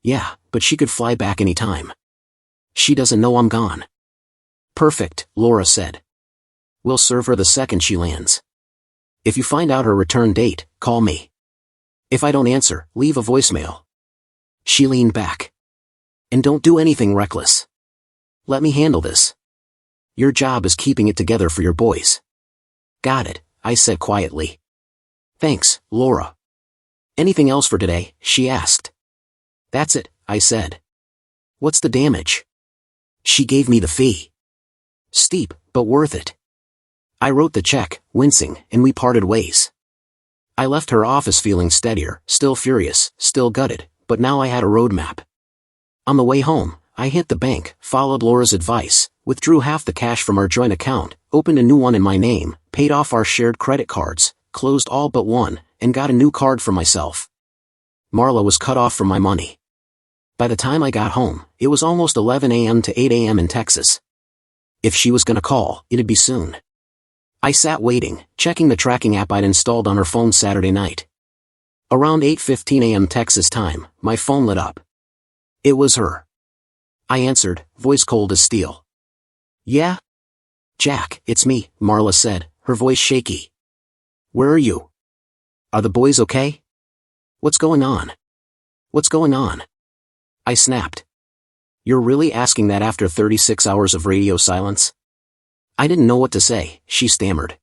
Yeah, but she could fly back any time. She doesn't know I'm gone. Perfect, Laura said. We'll serve her the second she lands. If you find out her return date, call me. If I don't answer, leave a voicemail. She leaned back. And don't do anything reckless. Let me handle this. Your job is keeping it together for your boys. Got it, I said quietly. Thanks, Laura. Anything else for today? She asked. That's it, I said. What's the damage? She gave me the fee. Steep, but worth it. I wrote the check, wincing, and we parted ways. I left her office feeling steadier, still furious, still gutted, but now I had a roadmap. On the way home, I hit the bank, followed Laura's advice, withdrew half the cash from our joint account, opened a new one in my name, paid off our shared credit cards, closed all but one, and got a new card for myself. Marla was cut off from my money. By the time I got home, it was almost 11 a.m. to 8 a.m. in Texas. If she was gonna call, it'd be soon. I sat waiting, checking the tracking app I'd installed on her phone Saturday night. Around 8:15 a.m. Texas time, my phone lit up. It was her. I answered, voice cold as steel. Yeah? Jack, it's me, Marla said, her voice shaky. Where are you? Are the boys okay? What's going on? What's going on? I snapped. You're really asking that after 36 hours of radio silence? I didn't know what to say, she stammered.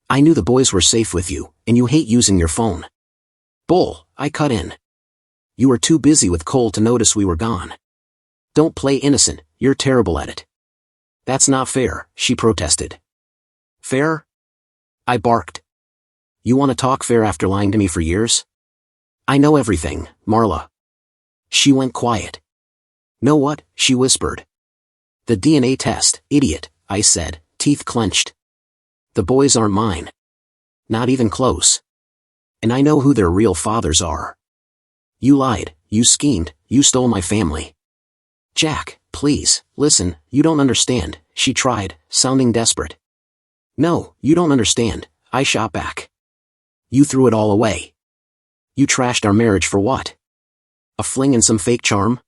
I knew the boys were safe with you, and you hate using your phone. Bull, I cut in. You were too busy with Cole to notice we were gone. Don't play innocent, you're terrible at it. That's not fair, she protested. Fair? I barked. You want to talk fair after lying to me for years? I know everything, Marla. She went quiet. Know what? She whispered. The DNA test, idiot, I said, teeth clenched. The boys aren't mine. Not even close. And I know who their real fathers are. You lied, you schemed, you stole my family. Jack, please, listen, you don't understand, she tried, sounding desperate. No, you don't understand, I shot back. You threw it all away. You trashed our marriage for what? A fling and some fake charm?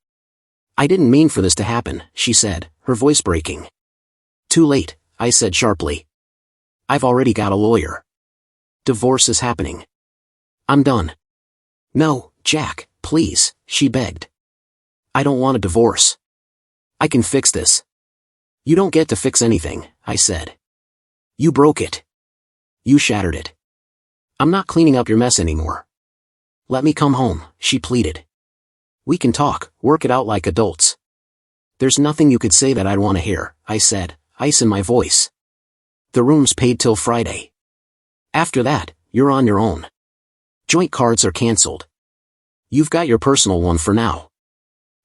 I didn't mean for this to happen, she said, her voice breaking. Too late, I said sharply. I've already got a lawyer. Divorce is happening. I'm done. No, Jack, please, she begged. I don't want a divorce. I can fix this. You don't get to fix anything, I said. You broke it. You shattered it. I'm not cleaning up your mess anymore. Let me come home, she pleaded. We can talk, work it out like adults. There's nothing you could say that I'd want to hear, I said, ice in my voice. The room's paid till Friday. After that, you're on your own. Joint cards are cancelled. You've got your personal one for now.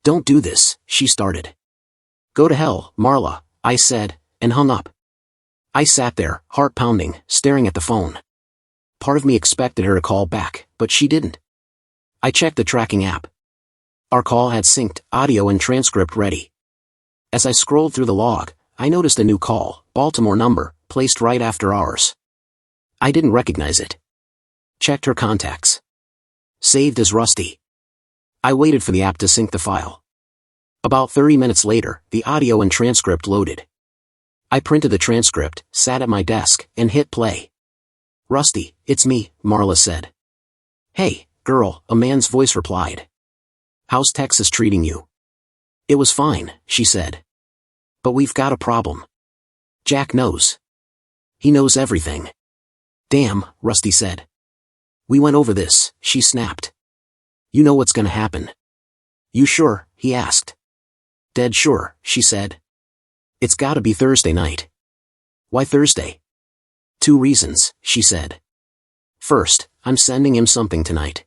Don't do this, she started. Go to hell, Marla, I said, and hung up. I sat there, heart pounding, staring at the phone. Part of me expected her to call back, but she didn't. I checked the tracking app. Our call had synced, audio and transcript ready. As I scrolled through the log, I noticed a new call, Baltimore number, placed right after ours. I didn't recognize it. Checked her contacts. Saved as Rusty. I waited for the app to sync the file. About 30 minutes later, the audio and transcript loaded. I printed the transcript, sat at my desk, and hit play. Rusty, it's me, Marla said. Hey, girl, a man's voice replied. How's Texas treating you? It was fine, she said. But we've got a problem. Jack knows. He knows everything. Damn, Rusty said. We went over this, she snapped. You know what's gonna happen. You sure? He asked. Dead sure, she said. It's gotta be Thursday night. Why Thursday? 2 reasons, she said. First, I'm sending him something tonight.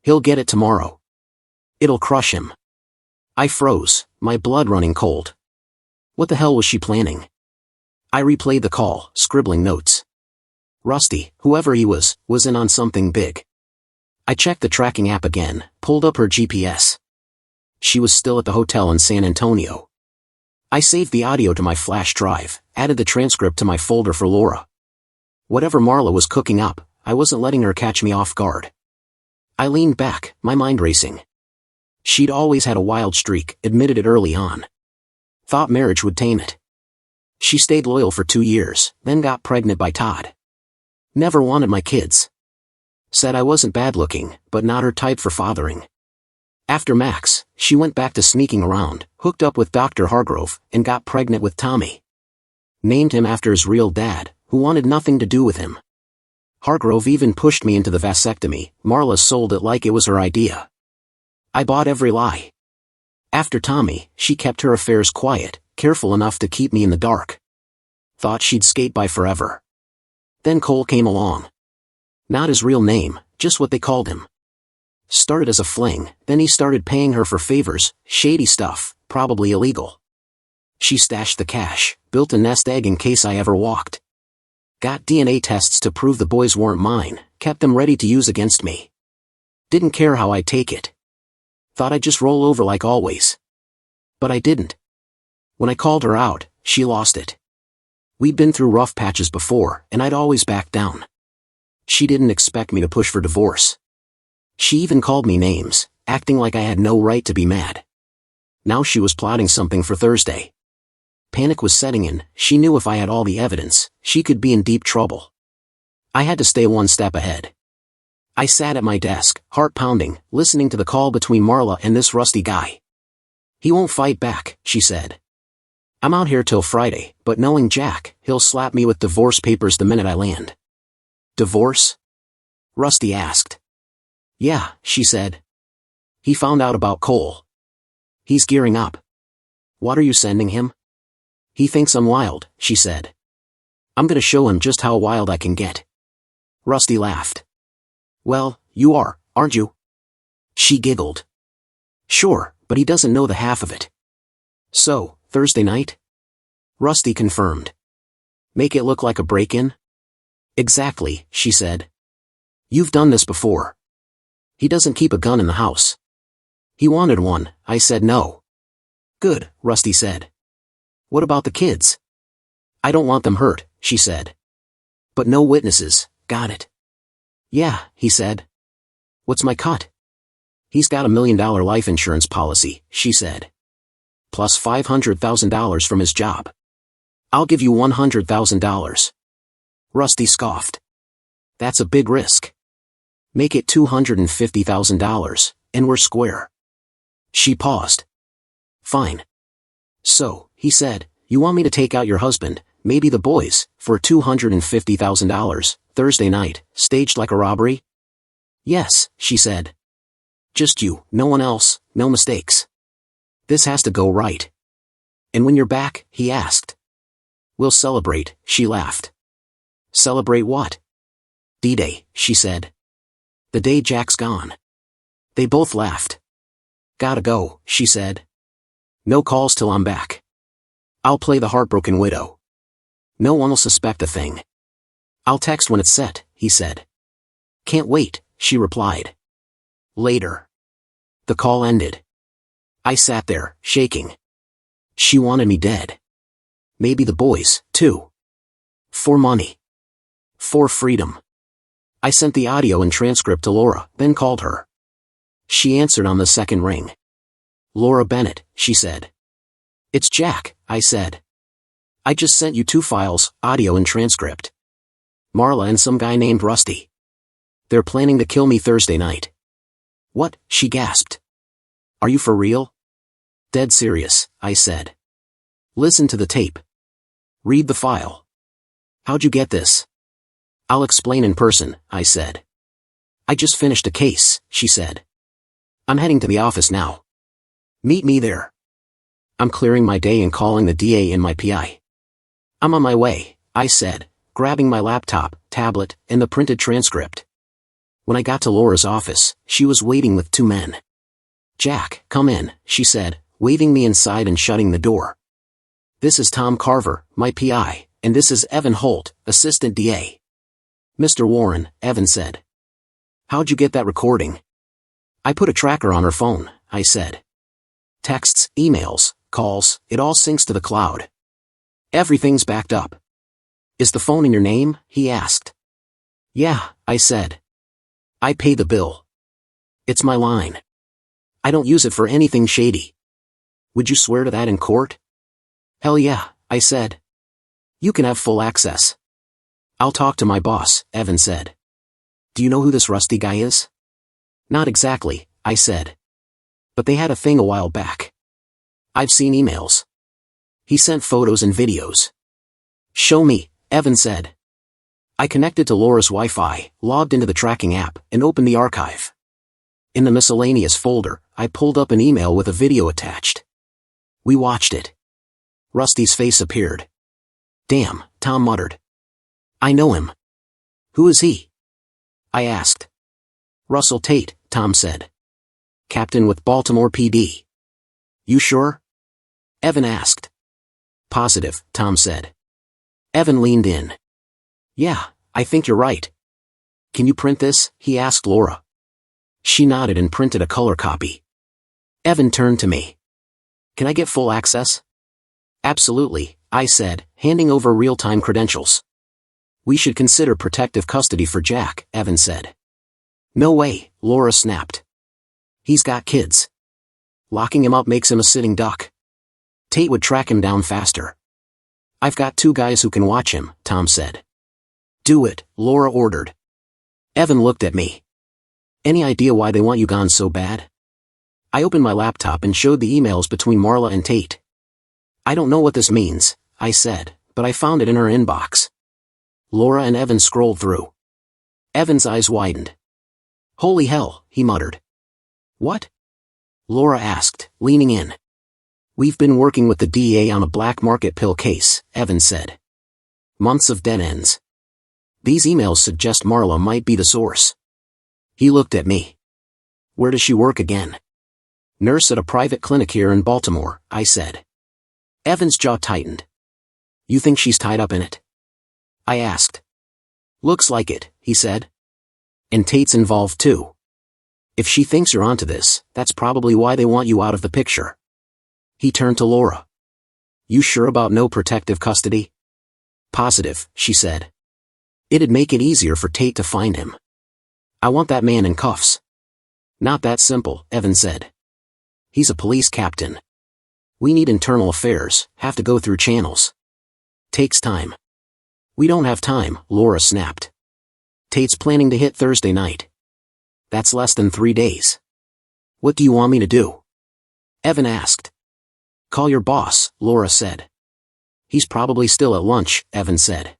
He'll get it tomorrow. It'll crush him. I froze, my blood running cold. What the hell was she planning? I replayed the call, scribbling notes. Rusty, whoever he was in on something big. I checked the tracking app again, pulled up her GPS. She was still at the hotel in San Antonio. I saved the audio to my flash drive, added the transcript to my folder for Laura. Whatever Marla was cooking up, I wasn't letting her catch me off guard. I leaned back, my mind racing. She'd always had a wild streak, admitted it early on. Thought marriage would tame it. She stayed loyal for 2 years, then got pregnant by Todd. Never wanted my kids. Said I wasn't bad looking, but not her type for fathering. After Max, she went back to sneaking around, hooked up with Dr. Hargrove, and got pregnant with Tommy. Named him after his real dad, who wanted nothing to do with him. Hargrove even pushed me into the vasectomy. Marla sold it like it was her idea. I bought every lie. After Tommy, she kept her affairs quiet, careful enough to keep me in the dark. Thought she'd skate by forever. Then Cole came along. Not his real name, just what they called him. Started as a fling, then he started paying her for favors, shady stuff, probably illegal. She stashed the cash, built a nest egg in case I ever walked. Got DNA tests to prove the boys weren't mine, kept them ready to use against me. Didn't care how I'd take it. Thought I'd just roll over like always. But I didn't. When I called her out, she lost it. We'd been through rough patches before, and I'd always backed down. She didn't expect me to push for divorce. She even called me names, acting like I had no right to be mad. Now she was plotting something for Thursday. Panic was setting in. She knew if I had all the evidence, she could be in deep trouble. I had to stay one step ahead. I sat at my desk, heart pounding, listening to the call between Marla and this Rusty guy. He won't fight back, she said. I'm out here till Friday, but knowing Jack, he'll slap me with divorce papers the minute I land. Divorce? Rusty asked. Yeah, she said. He found out about Cole. He's gearing up. What are you sending him? He thinks I'm wild, she said. I'm gonna show him just how wild I can get. Rusty laughed. Well, you are, aren't you? She giggled. Sure, but he doesn't know the half of it. So, Thursday night? Rusty confirmed. Make it look like a break-in? Exactly, she said. You've done this before. He doesn't keep a gun in the house. He wanted one, I said no. Good, Rusty said. What about the kids? I don't want them hurt, she said. But no witnesses, got it? Yeah, he said. What's my cut? He's got $1 million life insurance policy, she said. Plus $500,000 from his job. I'll give you $100,000. Rusty scoffed. That's a big risk. Make it $250,000, and we're square. She paused. Fine. So, he said, you want me to take out your husband, maybe the boys, for $250,000, Thursday night, staged like a robbery? Yes, she said. Just you, no one else, no mistakes. This has to go right. And when you're back, he asked. We'll celebrate, she laughed. Celebrate what? D-Day, she said. The day Jack's gone. They both laughed. Gotta go, she said. No calls till I'm back. I'll play the heartbroken widow. No one will suspect a thing. I'll text when it's set, he said. Can't wait, she replied. Later. The call ended. I sat there, shaking. She wanted me dead. Maybe the boys, too. For money. For freedom. I sent the audio and transcript to Laura, then called her. She answered on the second ring. Laura Bennett, she said. It's Jack, I said. I just sent you 2 files, audio and transcript. Marla and some guy named Rusty. They're planning to kill me Thursday night. What? She gasped. Are you for real? Dead serious, I said. Listen to the tape. Read the file. How'd you get this? I'll explain in person, I said. I just finished a case, she said. I'm heading to the office now. Meet me there. I'm clearing my day and calling the DA and my PI. I'm on my way, I said, grabbing my laptop, tablet, and the printed transcript. When I got to Laura's office, she was waiting with 2 men. Jack, come in, she said, waving me inside and shutting the door. This is Tom Carver, my PI, and this is Evan Holt, Assistant DA. Mr. Warren, Evan said. How'd you get that recording? I put a tracker on her phone, I said. Texts, emails, calls, it all syncs to the cloud. Everything's backed up. Is the phone in your name? He asked. Yeah, I said. I pay the bill. It's my line. I don't use it for anything shady. Would you swear to that in court? Hell yeah, I said. You can have full access. I'll talk to my boss, Evan said. Do you know who this Rusty guy is? Not exactly, I said. But they had a thing a while back. I've seen emails. He sent photos and videos. Show me, Evan said. I connected to Laura's Wi-Fi, logged into the tracking app, and opened the archive. In the miscellaneous folder, I pulled up an email with a video attached. We watched it. Rusty's face appeared. Damn, Tom muttered. I know him. Who is he? I asked. Russell Tate, Tom said. Captain with Baltimore PD. You sure? Evan asked. Positive, Tom said. Evan leaned in. Yeah, I think you're right. Can you print this? He asked Laura. She nodded and printed a color copy. Evan turned to me. Can I get full access? Absolutely, I said, handing over real-time credentials. We should consider protective custody for Jack, Evan said. No way, Laura snapped. He's got kids. Locking him up makes him a sitting duck. Tate would track him down faster. I've got 2 guys who can watch him, Tom said. Do it, Laura ordered. Evan looked at me. Any idea why they want you gone so bad? I opened my laptop and showed the emails between Marla and Tate. I don't know what this means, I said, but I found it in her inbox. Laura and Evan scrolled through. Evan's eyes widened. Holy hell, he muttered. What? Laura asked, leaning in. We've been working with the DA on a black market pill case, Evan said. Months of dead ends. These emails suggest Marla might be the source. He looked at me. Where does she work again? Nurse at a private clinic here in Baltimore, I said. Evan's jaw tightened. You think she's tied up in it? I asked. Looks like it, he said. And Tate's involved too. If she thinks you're onto this, that's probably why they want you out of the picture. He turned to Laura. You sure about no protective custody? Positive, she said. It'd make it easier for Tate to find him. I want that man in cuffs. Not that simple, Evan said. He's a police captain. We need internal affairs, have to go through channels. Takes time. We don't have time, Laura snapped. Tate's planning to hit Thursday night. That's less than 3 days. What do you want me to do? Evan asked. Call your boss, Laura said. He's probably still at lunch, Evan said.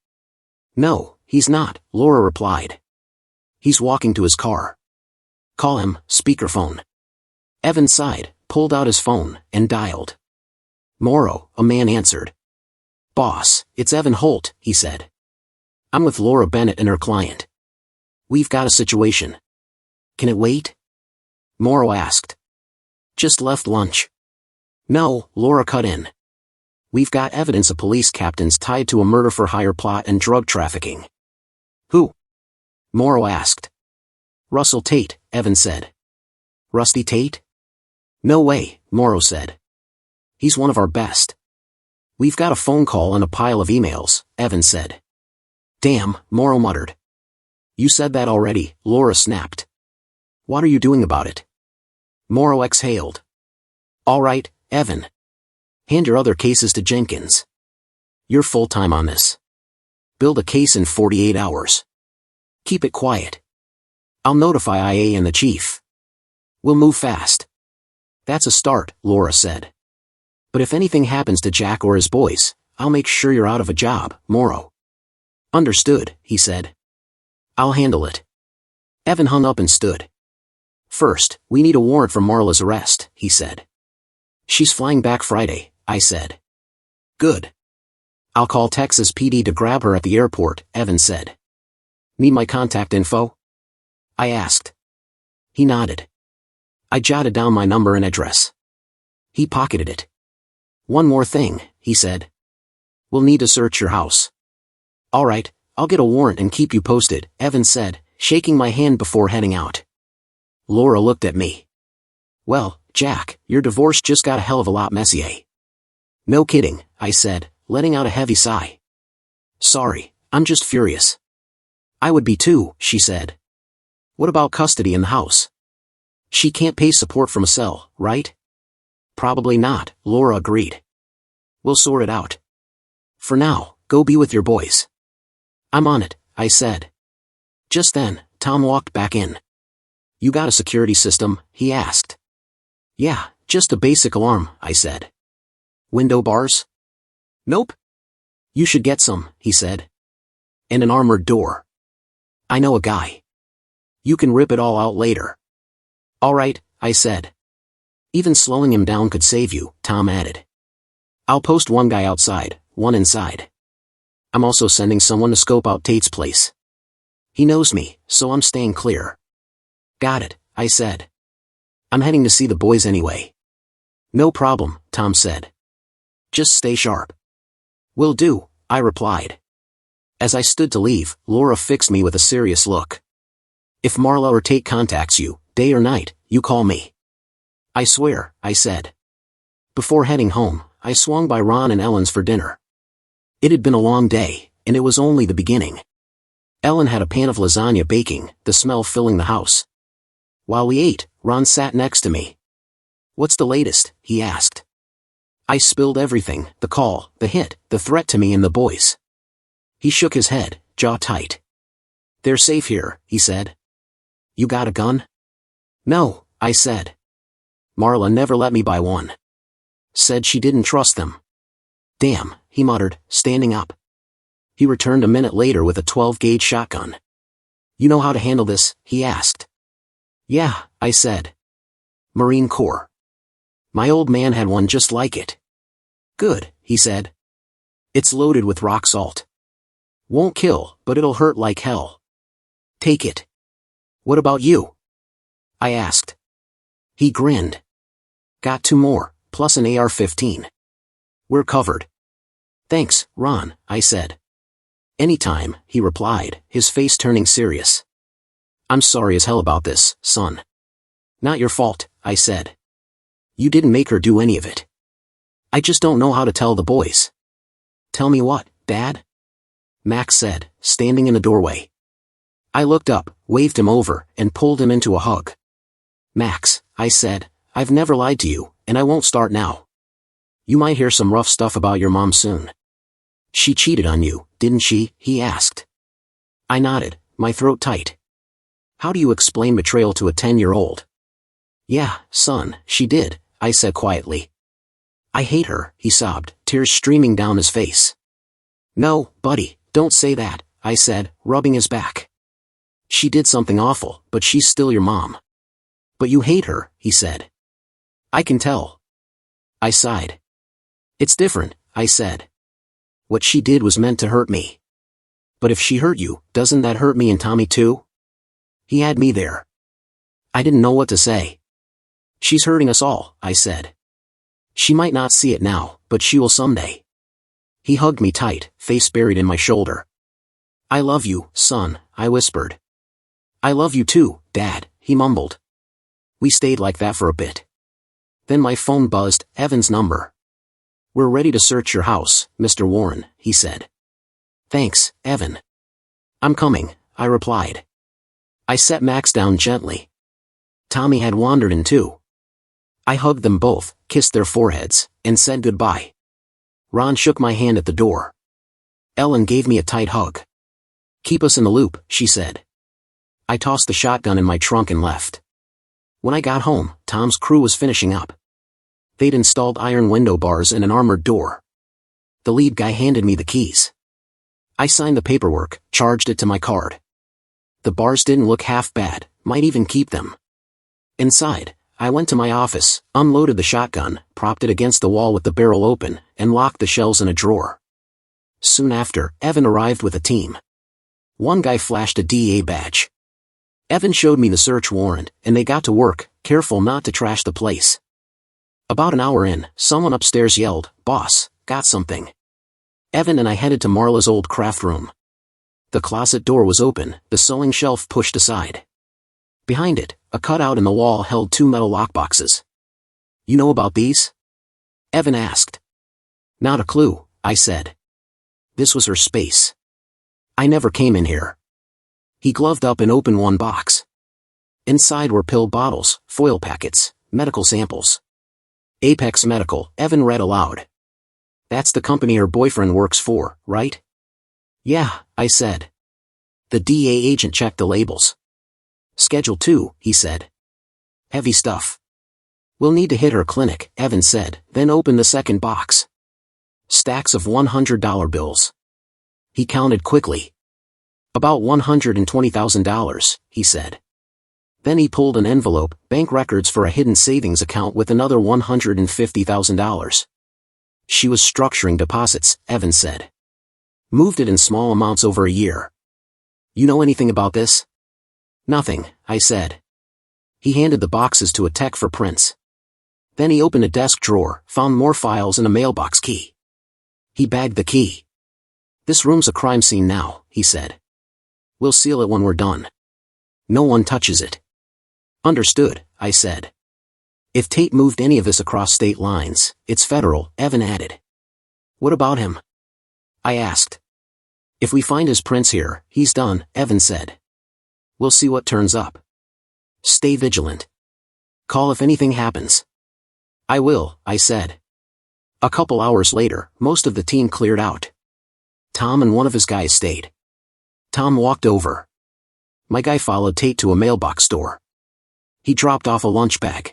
No, he's not, Laura replied. He's walking to his car. Call him, speakerphone. Evan sighed, pulled out his phone, and dialed. Morrow, a man answered. Boss, it's Evan Holt, he said. I'm with Laura Bennett and her client. We've got a situation. Can it wait? Morrow asked. Just left lunch. No, Laura cut in. We've got evidence of police captains tied to a murder-for-hire plot and drug trafficking. Who? Morrow asked. Russell Tate, Evan said. Rusty Tate? No way, Morrow said. He's one of our best. We've got a phone call and a pile of emails, Evan said. Damn, Morrow muttered. You said that already, Laura snapped. What are you doing about it? Morrow exhaled. All right, Evan. Hand your other cases to Jenkins. You're full-time on this. Build a case in 48 hours. Keep it quiet. I'll notify IA and the chief. We'll move fast. That's a start, Laura said. But if anything happens to Jack or his boys, I'll make sure you're out of a job, Morrow. Understood, he said. I'll handle it. Evan hung up and stood. First, we need a warrant for Marla's arrest, he said. She's flying back Friday, I said. Good. I'll call Texas PD to grab her at the airport, Evan said. Need my contact info? I asked. He nodded. I jotted down my number and address. He pocketed it. One more thing, he said. We'll need to search your house. All right, I'll get a warrant and keep you posted, Evan said, shaking my hand before heading out. Laura looked at me. Well, Jack, your divorce just got a hell of a lot messy, eh? No kidding, I said, letting out a heavy sigh. Sorry, I'm just furious. I would be too, she said. What about custody in the house? She can't pay support from a cell, right? Probably not, Laura agreed. We'll sort it out. For now, go be with your boys. I'm on it, I said. Just then, Tom walked back in. You got a security system? He asked. Yeah, just a basic alarm, I said. Window bars? Nope. You should get some, he said. And an armored door. I know a guy. You can rip it all out later. All right, I said. Even slowing him down could save you, Tom added. I'll post one guy outside, one inside. I'm also sending someone to scope out Tate's place. He knows me, so I'm staying clear. Got it, I said. I'm heading to see the boys anyway. No problem, Tom said. Just stay sharp. Will do, I replied. As I stood to leave, Laura fixed me with a serious look. If Marla or Tate contacts you, day or night, you call me. I swear, I said. Before heading home, I swung by Ron and Ellen's for dinner. It had been a long day, and it was only the beginning. Ellen had a pan of lasagna baking, the smell filling the house. While we ate, Ron sat next to me. What's the latest? He asked. I spilled everything, the call, the hit, the threat to me and the boys. He shook his head, jaw tight. They're safe here, he said. You got a gun? No, I said. Marla never let me buy one. Said she didn't trust them. Damn, he muttered, standing up. He returned a minute later with a 12-gauge shotgun. You know how to handle this? He asked. Yeah, I said. Marine Corps. My old man had one just like it. Good, he said. It's loaded with rock salt. Won't kill, but it'll hurt like hell. Take it. What about you? I asked. He grinned. Got 2 more, plus an AR-15. We're covered. Thanks, Ron, I said. Anytime, he replied, his face turning serious. I'm sorry as hell about this, son. Not your fault, I said. You didn't make her do any of it. I just don't know how to tell the boys. Tell me what, Dad? Max said, standing in the doorway. I looked up, waved him over, and pulled him into a hug. Max, I said, I've never lied to you, and I won't start now. You might hear some rough stuff about your mom soon. She cheated on you, didn't she? He asked. I nodded, my throat tight. How do you explain betrayal to a 10-year-old? Yeah, son, she did, I said quietly. I hate her, he sobbed, tears streaming down his face. No, buddy, don't say that, I said, rubbing his back. She did something awful, but she's still your mom. But you hate her, he said. I can tell. I sighed. It's different, I said. What she did was meant to hurt me. But if she hurt you, doesn't that hurt me and Tommy too? He had me there. I didn't know what to say. She's hurting us all, I said. She might not see it now, but she will someday. He hugged me tight, face buried in my shoulder. I love you, son, I whispered. I love you too, Dad, he mumbled. We stayed like that for a bit. Then my phone buzzed, Evan's number. We're ready to search your house, Mr. Warren, he said. Thanks, Evan. I'm coming, I replied. I set Max down gently. Tommy had wandered in too. I hugged them both, kissed their foreheads, and said goodbye. Ron shook my hand at the door. Ellen gave me a tight hug. Keep us in the loop, she said. I tossed the shotgun in my trunk and left. When I got home, Tom's crew was finishing up. They'd installed iron window bars and an armored door. The lead guy handed me the keys. I signed the paperwork, charged it to my card. The bars didn't look half bad, might even keep them. Inside, I went to my office, unloaded the shotgun, propped it against the wall with the barrel open, and locked the shells in a drawer. Soon after, Evan arrived with a team. One guy flashed a DEA badge. Evan showed me the search warrant, and they got to work, careful not to trash the place. About an hour in, someone upstairs yelled, "Boss, got something." Evan and I headed to Marla's old craft room. The closet door was open, the sewing shelf pushed aside. Behind it, a cutout in the wall held 2 metal lockboxes. You know about these? Evan asked. Not a clue, I said. This was her space. I never came in here. He gloved up and opened one box. Inside were pill bottles, foil packets, medical samples. Apex Medical, Evan read aloud. That's the company her boyfriend works for, right? Yeah, I said. The DA agent checked the labels. Schedule 2, he said. Heavy stuff. We'll need to hit her clinic, Evan said, then opened the second box. Stacks of $100 bills. He counted quickly. About $120,000, he said. Then he pulled an envelope, bank records for a hidden savings account with another $150,000. She was structuring deposits, Evan said. Moved it in small amounts over a year. You know anything about this? Nothing, I said. He handed the boxes to a tech for prints. Then he opened a desk drawer, found more files and a mailbox key. He bagged the key. This room's a crime scene now, he said. We'll seal it when we're done. No one touches it. Understood, I said. If Tate moved any of this across state lines, it's federal, Evan added. What about him? I asked. If we find his prints here, he's done, Evan said. We'll see what turns up. Stay vigilant. Call if anything happens. I will, I said. A couple hours later, most of the team cleared out. Tom and one of his guys stayed. Tom walked over. My guy followed Tate to a mailbox store. He dropped off a lunch bag.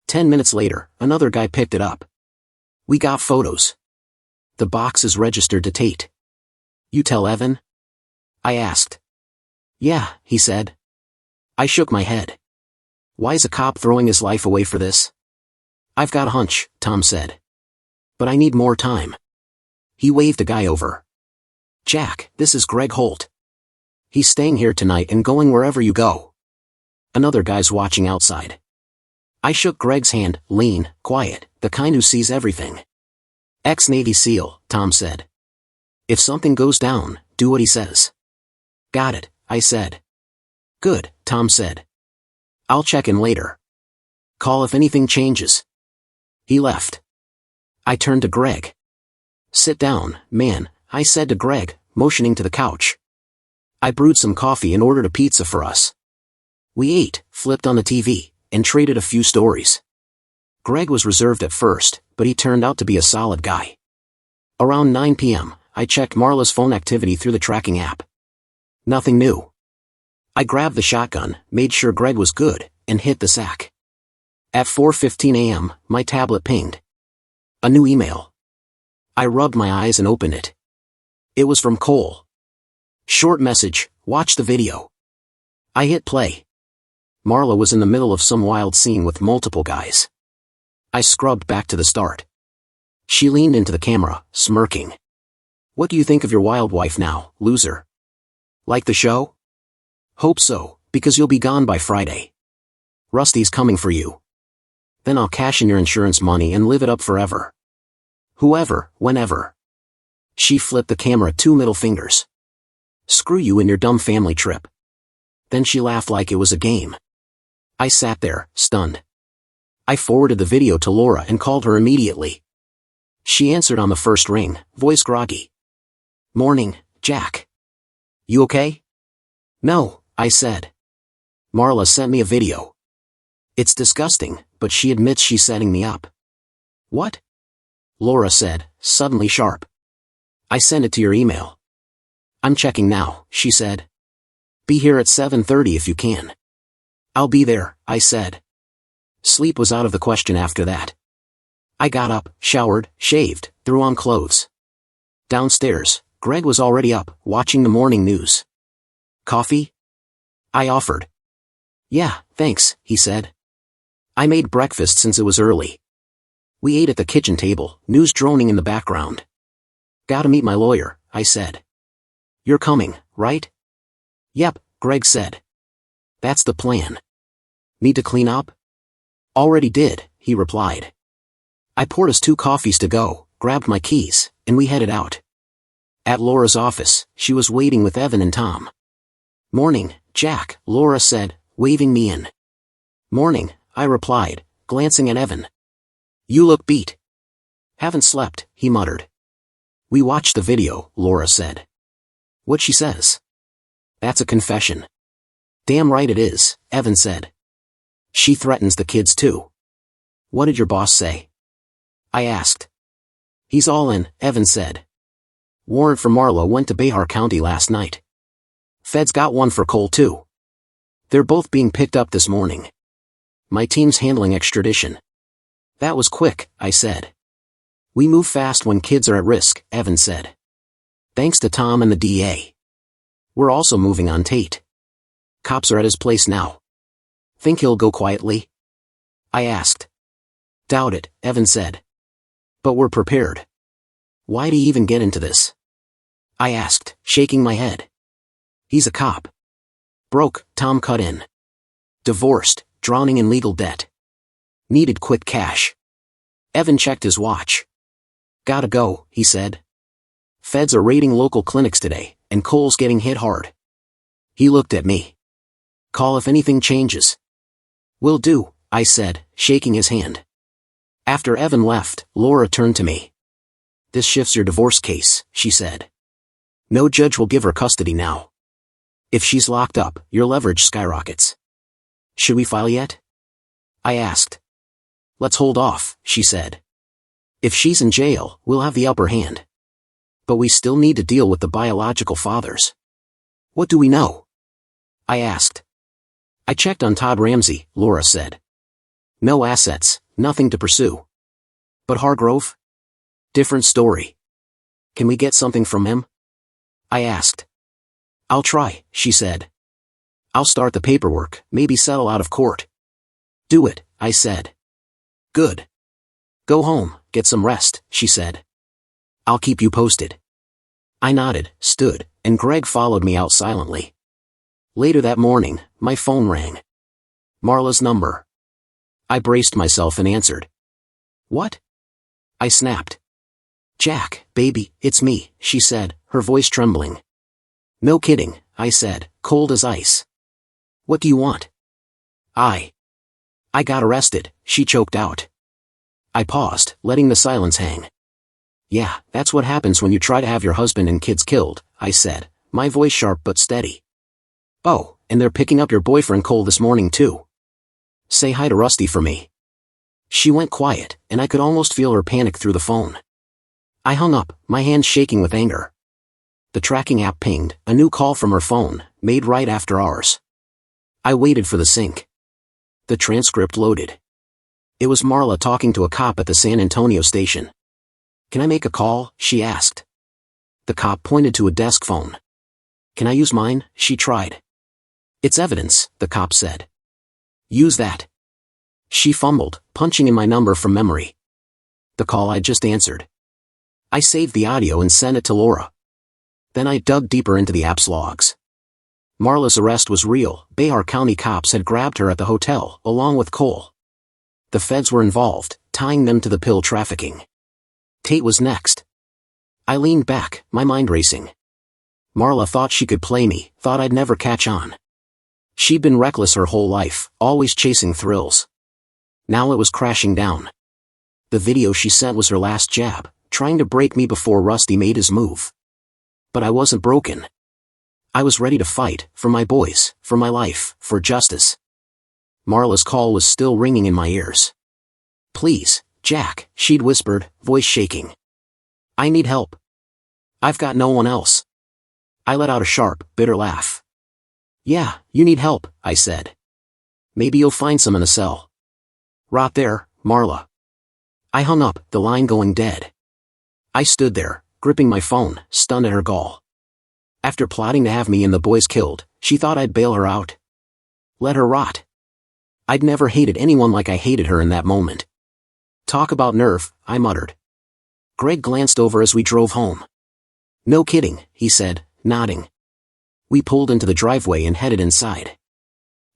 10 minutes later, another guy picked it up. We got photos. The box is registered to Tate. You tell Evan? I asked. Yeah, he said. I shook my head. Why's a cop throwing his life away for this? I've got a hunch, Tom said. But I need more time. He waved a guy over. Jack, this is Greg Holt. He's staying here tonight and going wherever you go. Another guy's watching outside. I shook Greg's hand, lean, quiet, the kind who sees everything. Ex-Navy SEAL, Tom said. If something goes down, do what he says. Got it, I said. Good, Tom said. I'll check in later. Call if anything changes. He left. I turned to Greg. Sit down, man, I said to Greg, motioning to the couch. I brewed some coffee and ordered a pizza for us. We ate, flipped on the TV, and traded a few stories. Greg was reserved at first, but he turned out to be a solid guy. Around 9 p.m., I checked Marla's phone activity through the tracking app. Nothing new. I grabbed the shotgun, made sure Greg was good, and hit the sack. At 4:15 a.m., my tablet pinged. A new email. I rubbed my eyes and opened it. It was from Cole. Short message, watch the video. I hit play. Marla was in the middle of some wild scene with multiple guys. I scrubbed back to the start. She leaned into the camera, smirking. What do you think of your wild wife now, loser? Like the show? Hope so, because you'll be gone by Friday. Rusty's coming for you. Then I'll cash in your insurance money and live it up forever. Whoever, whenever. She flipped the camera 2 middle fingers. Screw you and your dumb family trip. Then she laughed like it was a game. I sat there, stunned. I forwarded the video to Laura and called her immediately. She answered on the first ring, voice groggy. Morning, Jack. You okay? No, I said. Marla sent me a video. It's disgusting, but she admits she's setting me up. What? Laura said, suddenly sharp. I sent it to your email. I'm checking now, she said. Be here at 7:30 if you can. I'll be there, I said. Sleep was out of the question after that. I got up, showered, shaved, threw on clothes. Downstairs, Greg was already up, watching the morning news. Coffee? I offered. Yeah, thanks, he said. I made breakfast since it was early. We ate at the kitchen table, news droning in the background. Gotta meet my lawyer, I said. You're coming, right? Yep, Greg said. That's the plan. Need to clean up? Already did, he replied. I poured us 2 coffees to go, grabbed my keys, and we headed out. At Laura's office, she was waiting with Evan and Tom. Morning, Jack, Laura said, waving me in. Morning, I replied, glancing at Evan. You look beat. Haven't slept, he muttered. We watched the video, Laura said. What she says? That's a confession. Damn right it is, Evan said. She threatens the kids too. What did your boss say? I asked. He's all in, Evan said. Warrant for Marla went to Behar County last night. Feds got one for Cole too. They're both being picked up this morning. My team's handling extradition. That was quick, I said. We move fast when kids are at risk, Evan said. Thanks to Tom and the DA. We're also moving on Tate. Cops are at his place now. Think he'll go quietly? I asked. Doubt it, Evan said. But we're prepared. Why'd he even get into this? I asked, shaking my head. He's a cop. Broke, Tom cut in. Divorced, drowning in legal debt. Needed quick cash. Evan checked his watch. Gotta go, he said. Feds are raiding local clinics today, and Cole's getting hit hard. He looked at me. Call if anything changes. Will do, I said, shaking his hand. After Evan left, Laura turned to me. This shifts your divorce case, she said. No judge will give her custody now. If she's locked up, your leverage skyrockets. Should we file yet? I asked. Let's hold off, she said. If she's in jail, we'll have the upper hand. But we still need to deal with the biological fathers. What do we know? I asked. I checked on Todd Ramsey, Laura said. No assets, nothing to pursue. But Hargrove? Different story. Can we get something from him? I asked. I'll try, she said. I'll start the paperwork, maybe settle out of court. Do it, I said. Good. Go home, get some rest, she said. I'll keep you posted. I nodded, stood, and Greg followed me out silently. Later that morning, my phone rang. Marla's number. I braced myself and answered. What? I snapped. "Jack, baby, it's me," she said, her voice trembling. "No kidding," I said, cold as ice. "What do you want?" I got arrested," she choked out. I paused, letting the silence hang. "Yeah, that's what happens when you try to have your husband and kids killed," I said, my voice sharp but steady. "Oh, and they're picking up your boyfriend Cole this morning too. Say hi to Rusty for me." She went quiet, and I could almost feel her panic through the phone. I hung up, my hands shaking with anger. The tracking app pinged, a new call from her phone, made right after ours. I waited for the sync. The transcript loaded. It was Marla talking to a cop at the San Antonio station. "Can I make a call?" she asked. The cop pointed to a desk phone. "Can I use mine?" she tried. "It's evidence," the cop said. "Use that." She fumbled, punching in my number from memory. The call I'd just answered. I saved the audio and sent it to Laura. Then I dug deeper into the app's logs. Marla's arrest was real. Bexar County cops had grabbed her at the hotel, along with Cole. The feds were involved, tying them to the pill trafficking. Tate was next. I leaned back, my mind racing. Marla thought she could play me, thought I'd never catch on. She'd been reckless her whole life, always chasing thrills. Now it was crashing down. The video she sent was her last jab, trying to break me before Rusty made his move. But I wasn't broken. I was ready to fight, for my boys, for my life, for justice. Marla's call was still ringing in my ears. "Please, Jack," she'd whispered, voice shaking. "I need help. I've got no one else." I let out a sharp, bitter laugh. "Yeah, you need help," I said. "Maybe you'll find some in a cell." "Rot there, Marla." I hung up, the line going dead. I stood there, gripping my phone, stunned at her gall. After plotting to have me and the boys killed, she thought I'd bail her out. Let her rot. I'd never hated anyone like I hated her in that moment. "Talk about nerve," I muttered. Greg glanced over as we drove home. "No kidding," he said, nodding. We pulled into the driveway and headed inside.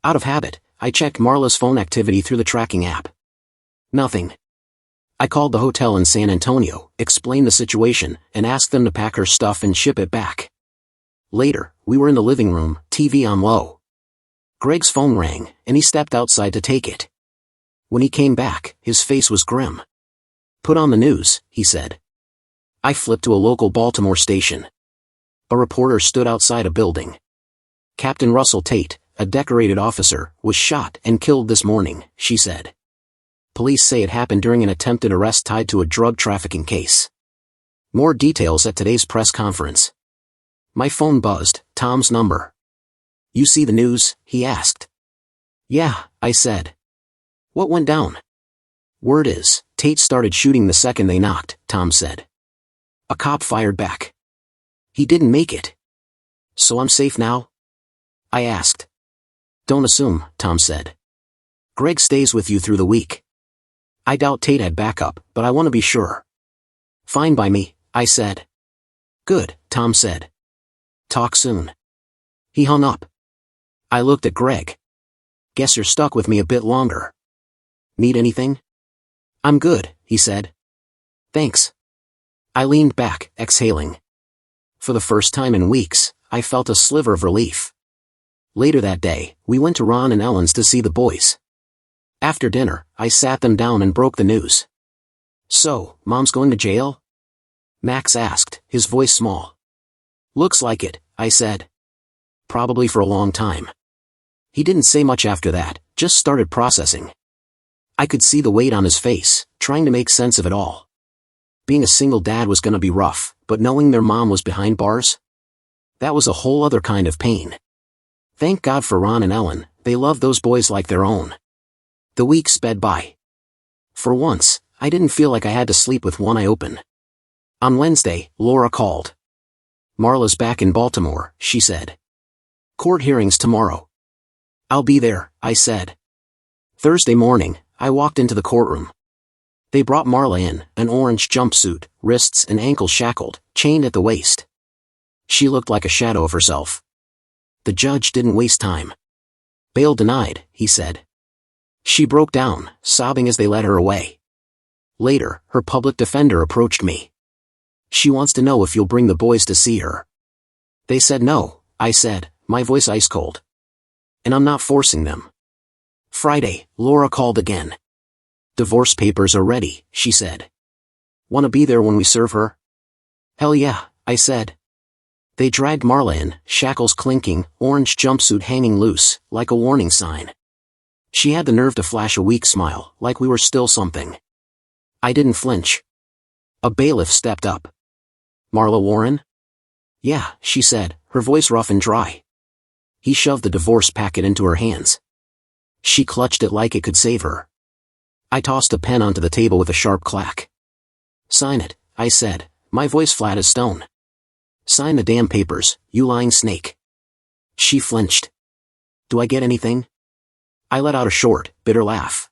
Out of habit, I checked Marla's phone activity through the tracking app. Nothing. I called the hotel in San Antonio, explained the situation, and asked them to pack her stuff and ship it back. Later, we were in the living room, TV on low. Greg's phone rang, and he stepped outside to take it. When he came back, his face was grim. "Put on the news," he said. I flipped to a local Baltimore station. A reporter stood outside a building. "Captain Russell Tate, a decorated officer, was shot and killed this morning," she said. "Police say it happened during an attempted arrest tied to a drug trafficking case. More details at today's press conference." My phone buzzed, Tom's number. "You see the news?" he asked. "Yeah," I said. "What went down?" "Word is, Tate started shooting the second they knocked," Tom said. A cop fired back. "He didn't make it. So I'm safe now?" I asked. "Don't assume," Tom said. "Greg stays with you through the week. I doubt Tate had backup, but I want to be sure." "Fine by me," I said. "Good," Tom said. "Talk soon." He hung up. I looked at Greg. "Guess you're stuck with me a bit longer. Need anything?" "I'm good," he said. "Thanks." I leaned back, exhaling. For the first time in weeks, I felt a sliver of relief. Later that day, we went to Ron and Ellen's to see the boys. After dinner, I sat them down and broke the news. "So, Mom's going to jail?" Max asked, his voice small. "Looks like it," I said. "Probably for a long time." He didn't say much after that, just started processing. I could see the weight on his face, trying to make sense of it all. Being a single dad was gonna be rough, but knowing their mom was behind bars? That was a whole other kind of pain. Thank God for Ron and Ellen, they loved those boys like their own. The week sped by. For once, I didn't feel like I had to sleep with one eye open. On Wednesday, Laura called. "Marla's back in Baltimore," she said. "Court hearings tomorrow." "I'll be there," I said. Thursday morning, I walked into the courtroom. They brought Marla in, an orange jumpsuit, wrists and ankles shackled, chained at the waist. She looked like a shadow of herself. The judge didn't waste time. "Bail denied," he said. She broke down, sobbing as they led her away. Later, her public defender approached me. She wants to know if you'll bring the boys to see her. They said no, I said, my voice ice cold. And I'm not forcing them. Friday, Laura called again. Divorce papers are ready, she said. Want to be there when we serve her? Hell yeah, I said. They dragged Marla in, shackles clinking, orange jumpsuit hanging loose, like a warning sign. She had the nerve to flash a weak smile, like we were still something. I didn't flinch. A bailiff stepped up. Marla Warren? Yeah, she said, her voice rough and dry. He shoved the divorce packet into her hands. She clutched it like it could save her. I tossed a pen onto the table with a sharp clack. Sign it, I said, my voice flat as stone. Sign the damn papers, you lying snake. She flinched. Do I get anything? I let out a short, bitter laugh.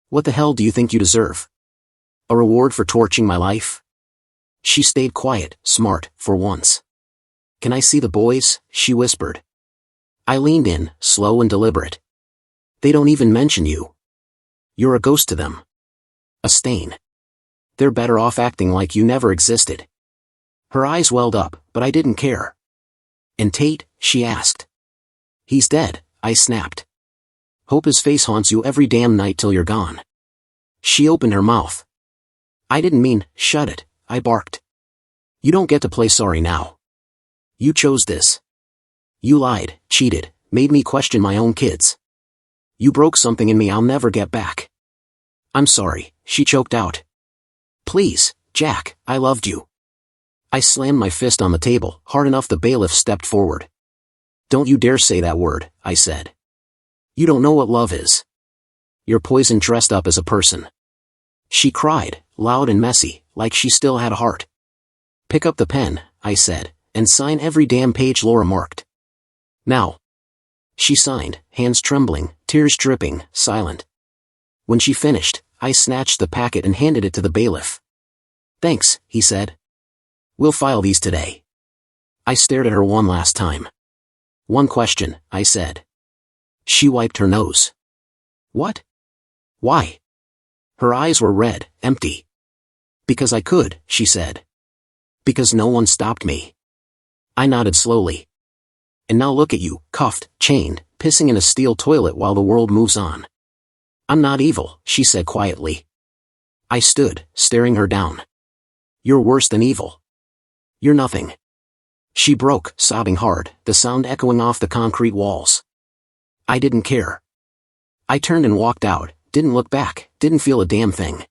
What the hell do you think you deserve? A reward for torching my life? She stayed quiet, smart, for once. Can I see the boys? She whispered. I leaned in, slow and deliberate. They don't even mention you. You're a ghost to them. A stain. They're better off acting like you never existed. Her eyes welled up, but I didn't care. And Tate? She asked. He's dead, I snapped. Hope his face haunts you every damn night till you're gone. She opened her mouth. I didn't mean, shut it, I barked. You don't get to play sorry now. You chose this. You lied, cheated, made me question my own kids. You broke something in me I'll never get back. I'm sorry, she choked out. Please, Jack, I loved you. I slammed my fist on the table, hard enough the bailiff stepped forward. Don't you dare say that word, I said. You don't know what love is. You're poison dressed up as a person. She cried, loud and messy, like she still had a heart. Pick up the pen, I said, and sign every damn page Laura marked. Now. She signed, hands trembling, tears dripping, silent. When she finished, I snatched the packet and handed it to the bailiff. Thanks, he said. We'll file these today. I stared at her one last time. One question, I said. She wiped her nose. What? Why? Her eyes were red, empty. Because I could, she said. Because no one stopped me. I nodded slowly. And now look at you, cuffed, chained, pissing in a steel toilet while the world moves on. I'm not evil, she said quietly. I stood, staring her down. You're worse than evil. You're nothing. She broke, sobbing hard, the sound echoing off the concrete walls. I didn't care. I turned and walked out, didn't look back, didn't feel a damn thing.